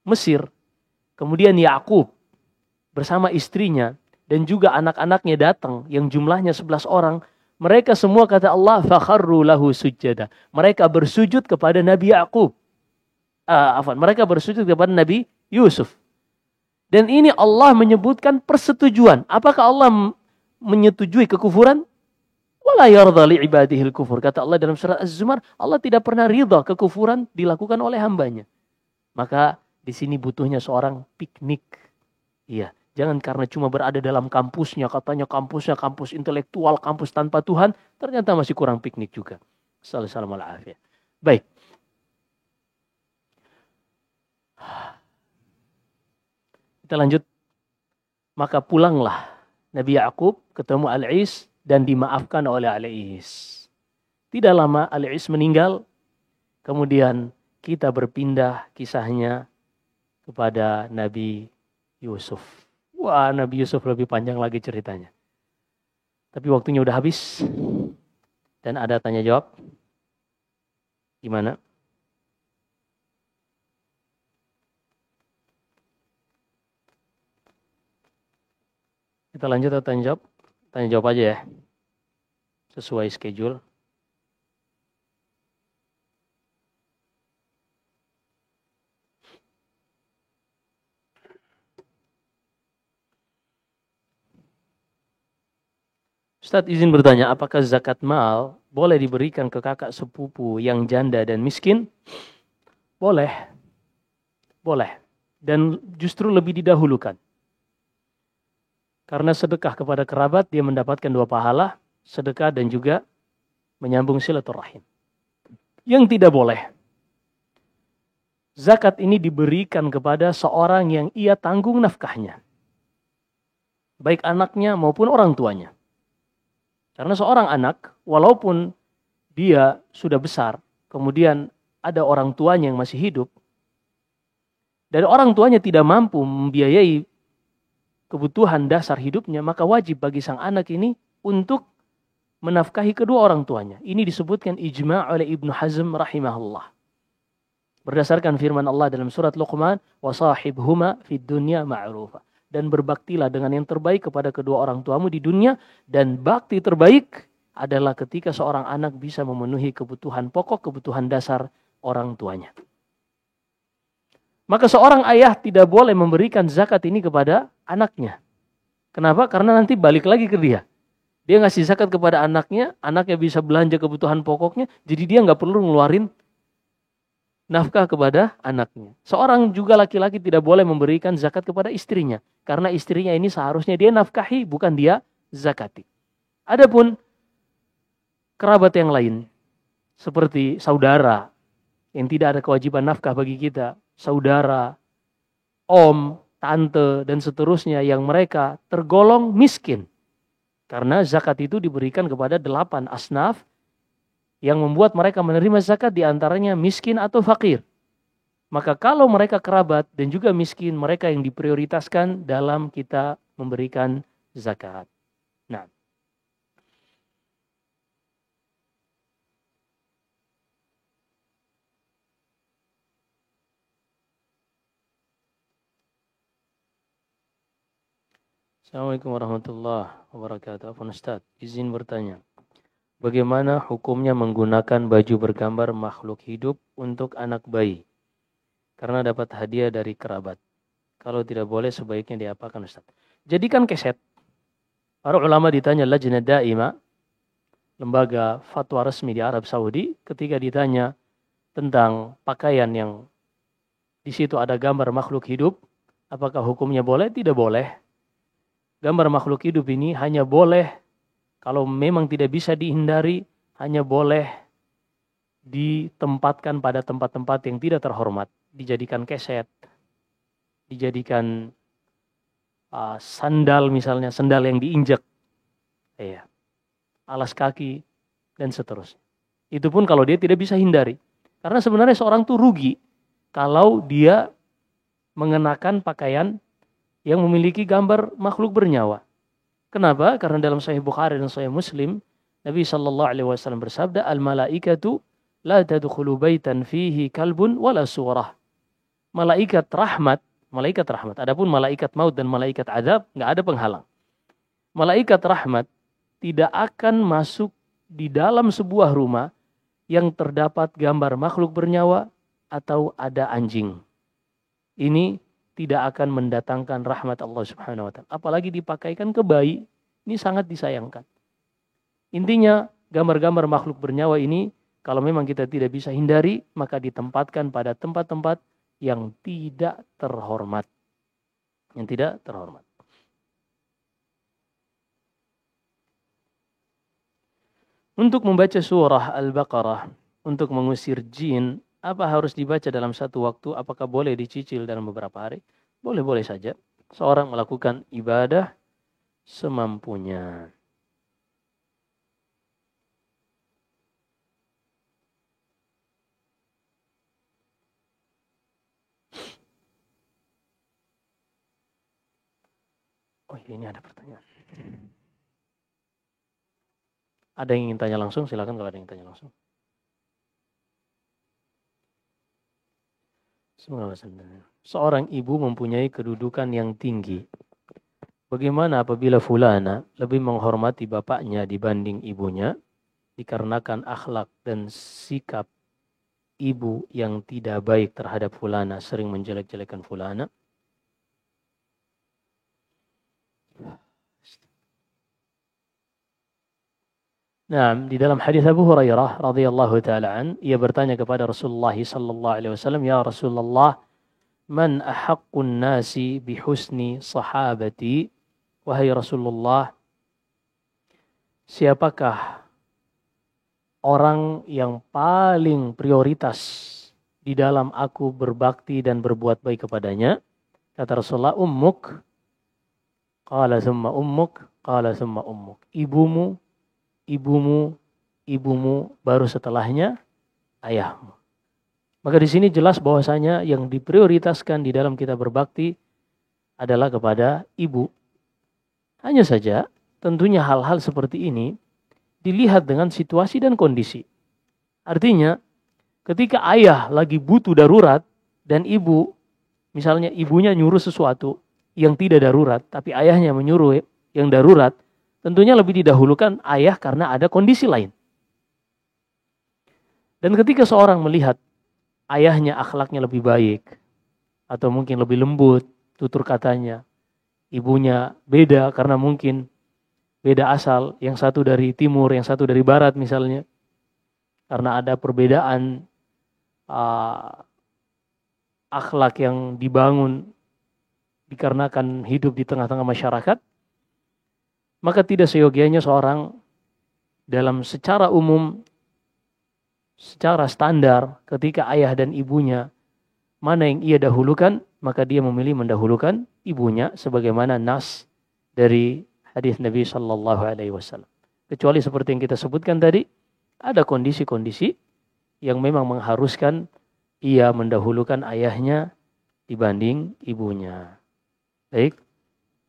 Mesir, kemudian Yakub bersama istrinya dan juga anak-anaknya datang yang jumlahnya 11 orang. Mereka semua kata Allah fakharru lahu sujada. Mereka bersujud kepada Nabi Yakub. Mereka bersujud kepada Nabi Yusuf. Dan ini Allah menyebutkan persetujuan. Apakah Allah menyetujui kekufuran? Wala yardha li ibadihil kufur. Kata Allah dalam surat Az-Zumar, Allah tidak pernah ridha kekufuran dilakukan oleh hambanya. Maka di sini butuhnya seorang piknik. Iya, jangan karena cuma berada dalam kampusnya, katanya kampusnya kampus intelektual, kampus tanpa Tuhan, ternyata masih kurang piknik juga. Assalamualaikum warahmatullahi wabarakatuh. Baik. Kita lanjut. Maka pulanglah Nabi Yakub ketemu Al-Is dan dimaafkan oleh Al-Is. Tidak lama Al-Is meninggal. Kemudian kita berpindah kisahnya kepada Nabi Yusuf. Wah, Nabi Yusuf lebih panjang lagi ceritanya. Tapi waktunya udah habis. Dan ada tanya jawab. Gimana? Kita lanjut atau tanya jawab? Tanya jawab aja ya. Sesuai schedule. Ustadz izin bertanya, apakah zakat mal boleh diberikan ke kakak sepupu yang janda dan miskin? Boleh. Boleh. Dan justru lebih didahulukan. Karena sedekah kepada kerabat, dia mendapatkan 2 pahala, sedekah dan juga menyambung silaturahim. Yang tidak boleh, zakat ini diberikan kepada seorang yang ia tanggung nafkahnya. Baik anaknya maupun orang tuanya. Karena seorang anak, walaupun dia sudah besar, kemudian ada orang tuanya yang masih hidup, dan orang tuanya tidak mampu membiayai kebutuhan dasar hidupnya, maka wajib bagi sang anak ini untuk menafkahi kedua orang tuanya. Ini disebutkan ijma' oleh Ibnu Hazm rahimahullah. Berdasarkan firman Allah dalam surat Luqman, وَصَاحِبْهُمَا فِي الدُّنْيَا مَعْرُوفًا. Dan berbaktilah dengan yang terbaik kepada kedua orang tuamu di dunia. Dan bakti terbaik adalah ketika seorang anak bisa memenuhi kebutuhan pokok, kebutuhan dasar orang tuanya. Maka seorang ayah tidak boleh memberikan zakat ini kepada anaknya. Kenapa? Karena nanti balik lagi ke dia. Dia ngasih zakat kepada anaknya, anaknya bisa belanja kebutuhan pokoknya, jadi dia nggak perlu ngeluarin nafkah kepada anaknya. Seorang juga laki-laki tidak boleh memberikan zakat kepada istrinya. Karena istrinya ini seharusnya dia nafkahi, bukan dia zakati. Adapun kerabat yang lain, seperti saudara, yang tidak ada kewajiban nafkah bagi kita, saudara, om, tante, dan seterusnya yang mereka tergolong miskin. Karena zakat itu diberikan kepada 8 asnaf yang membuat mereka menerima zakat, diantaranya miskin atau fakir. Maka kalau mereka kerabat dan juga miskin, mereka yang diprioritaskan dalam kita memberikan zakat. Nah, Assalamualaikum warahmatullahi wabarakatuh. Afwan Ustaz, izin bertanya. Bagaimana hukumnya menggunakan baju bergambar makhluk hidup untuk anak bayi? Karena dapat hadiah dari kerabat. Kalau tidak boleh sebaiknya diapakan Ustaz? Jadikan keset. Para ulama ditanya Lajnah Daimah, lembaga fatwa resmi di Arab Saudi, ketika ditanya tentang pakaian yang di situ ada gambar makhluk hidup, apakah hukumnya boleh? Tidak boleh. Gambar makhluk hidup ini hanya boleh kalau memang tidak bisa dihindari, hanya boleh ditempatkan pada tempat-tempat yang tidak terhormat. Dijadikan keset, dijadikan sandal misalnya, sandal yang diinjak, alas kaki, dan seterusnya. Itu pun kalau dia tidak bisa hindari. Karena sebenarnya seorang tuh rugi kalau dia mengenakan pakaian yang memiliki gambar makhluk bernyawa. Kenapa? Karena dalam Sahih Bukhari dan Sahih Muslim Nabi SAW bersabda, al-malaikatu la tadkhulu baitan fihi kalbun wala surah. Malaikat rahmat. Adapun malaikat maut dan malaikat azab, nggak ada penghalang. Malaikat rahmat tidak akan masuk di dalam sebuah rumah yang terdapat gambar makhluk bernyawa atau ada anjing. Ini tidak akan mendatangkan rahmat Allah Subhanahu wa taala. Apalagi dipakaikan ke bayi, ini sangat disayangkan. Intinya, gambar-gambar makhluk bernyawa ini kalau memang kita tidak bisa hindari, maka ditempatkan pada tempat-tempat yang tidak terhormat. Yang tidak terhormat. Untuk membaca surah Al-Baqarah, untuk mengusir jin, apa harus dibaca dalam satu waktu? Apakah boleh dicicil dalam beberapa hari? Boleh-boleh saja. Seorang melakukan ibadah semampunya. Oh ini ada pertanyaan. Ada yang ingin tanya langsung? Silakan kalau ada yang tanya langsung. Seorang ibu mempunyai kedudukan yang tinggi. Bagaimana apabila fulana lebih menghormati bapaknya dibanding ibunya dikarenakan akhlak dan sikap ibu yang tidak baik terhadap fulana, sering menjelek-jelekan fulana? Nah, di dalam hadis Abu Hurairah radhiyallahu taala an, ia bertanya kepada Rasulullah sallallahu alaihi wasallam, "Ya Rasulullah, man ahaqqun nasi bihusni sahabati?" Wahai Rasulullah, siapakah orang yang paling prioritas di dalam aku berbakti dan berbuat baik kepadanya? Kata Rasulullah, ummuk. Qala thumma ummuk, qala thumma ummuk. Ibumu, baru setelahnya ayahmu. Maka di sini jelas bahwasanya yang diprioritaskan di dalam kita berbakti adalah kepada ibu. Hanya saja tentunya hal-hal seperti ini dilihat dengan situasi dan kondisi. Artinya ketika ayah lagi butuh darurat dan ibu, misalnya ibunya nyuruh sesuatu yang tidak darurat, tapi ayahnya menyuruh yang darurat, tentunya lebih didahulukan ayah karena ada kondisi lain. Dan ketika seorang melihat ayahnya akhlaknya lebih baik, atau mungkin lebih lembut tutur katanya, ibunya beda karena mungkin beda asal, yang satu dari timur, yang satu dari barat misalnya, karena ada perbedaan akhlak yang dibangun dikarenakan hidup di tengah-tengah masyarakat, maka tidak seyogianya seorang dalam secara umum, secara standar, ketika ayah dan ibunya mana yang ia dahulukan, maka dia memilih mendahulukan ibunya sebagaimana nas dari hadis Nabi Shallallahu Alaihi Wasallam. Kecuali seperti yang kita sebutkan tadi, ada kondisi-kondisi yang memang mengharuskan ia mendahulukan ayahnya dibanding ibunya. Baik,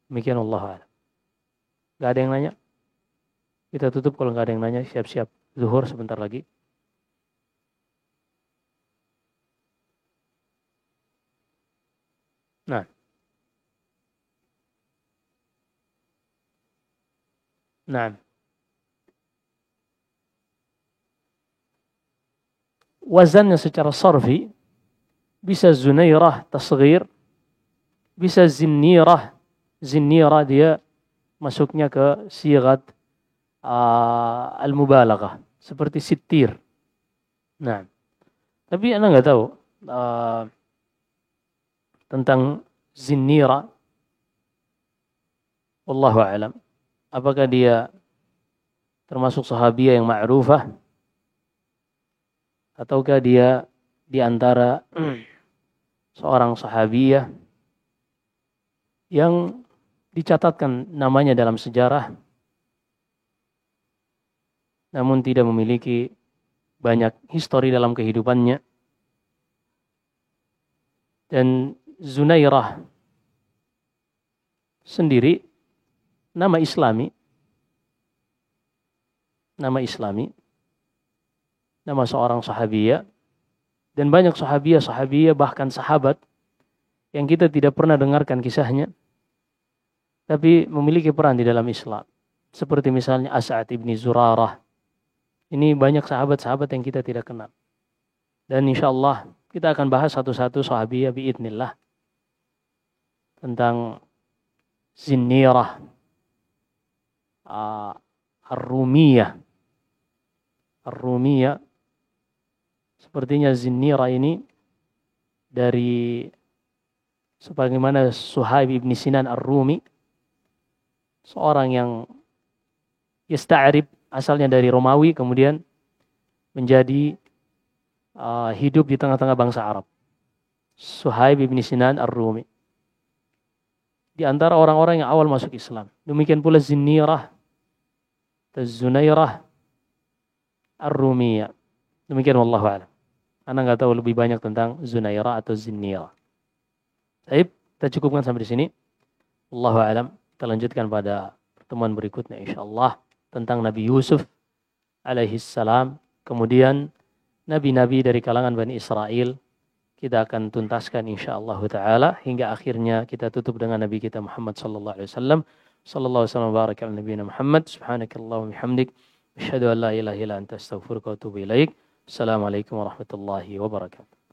demikian Allah a'lam. Gak ada yang nanya? Kita tutup kalau gak ada yang nanya, siap-siap zuhur sebentar lagi. Nah, wazannya secara sarfi bisa zunairah tasghir, bisa zinnirah. Zinnirah dia masuknya ke sigat al-mubalaghah, seperti sittir. Nah, tapi Anda nggak tahu tentang zinnirah. Wallahu a'lam. Apakah dia termasuk sahabiyah yang ma'rufah, ataukah dia di antara seorang sahabiyah yang dicatatkan namanya dalam sejarah namun tidak memiliki banyak histori dalam kehidupannya. Dan Zunairah sendiri nama Islami, nama islami, nama seorang sahabiyah, dan banyak sahabiyah bahkan sahabat yang kita tidak pernah dengarkan kisahnya, tapi memiliki peran di dalam Islam. Seperti misalnya As'ad ibn Zurarah. Ini banyak sahabat-sahabat yang kita tidak kenal. Dan insya Allah kita akan bahas satu-satu sahabiyah biidnillah. Tentang Zinnirah, Ar-Rumiyah. Ar-Rumiyah. Sepertinya Zinnirah ini dari sebagaimana Suhaib ibn Sinan Ar-Rumi, seorang yang yasta'rib, asalnya dari Romawi, kemudian menjadi hidup di tengah-tengah bangsa Arab. Suhaib ibn Sinan Ar-Rumi. Di antara orang-orang yang awal masuk Islam. Demikian pula Zinnirah, Zunairah, Ar-Rumiyah. Demikian wallahu a'lam. Anda nggak tahu lebih banyak tentang Zunairah atau Zinnirah. Baik, kita cukupkan sampai di sini. Wallahu a'lam. Kita lanjutkan pada pertemuan berikutnya insyaallah tentang Nabi Yusuf alaihi salam, kemudian nabi-nabi dari kalangan Bani Israel. Kita akan tuntaskan insyaallah taala hingga akhirnya kita tutup dengan Nabi kita Muhammad sallallahu alaihi wasallam. Sallallahu alaihi wasallam baraka ala nabiyina Muhammad. Subhanakallahumma bihamdik asyhadu an la ilaha illa anta astaghfiruka wa atubu ilaik. Assalamualaikum warahmatullahi wabarakatuh.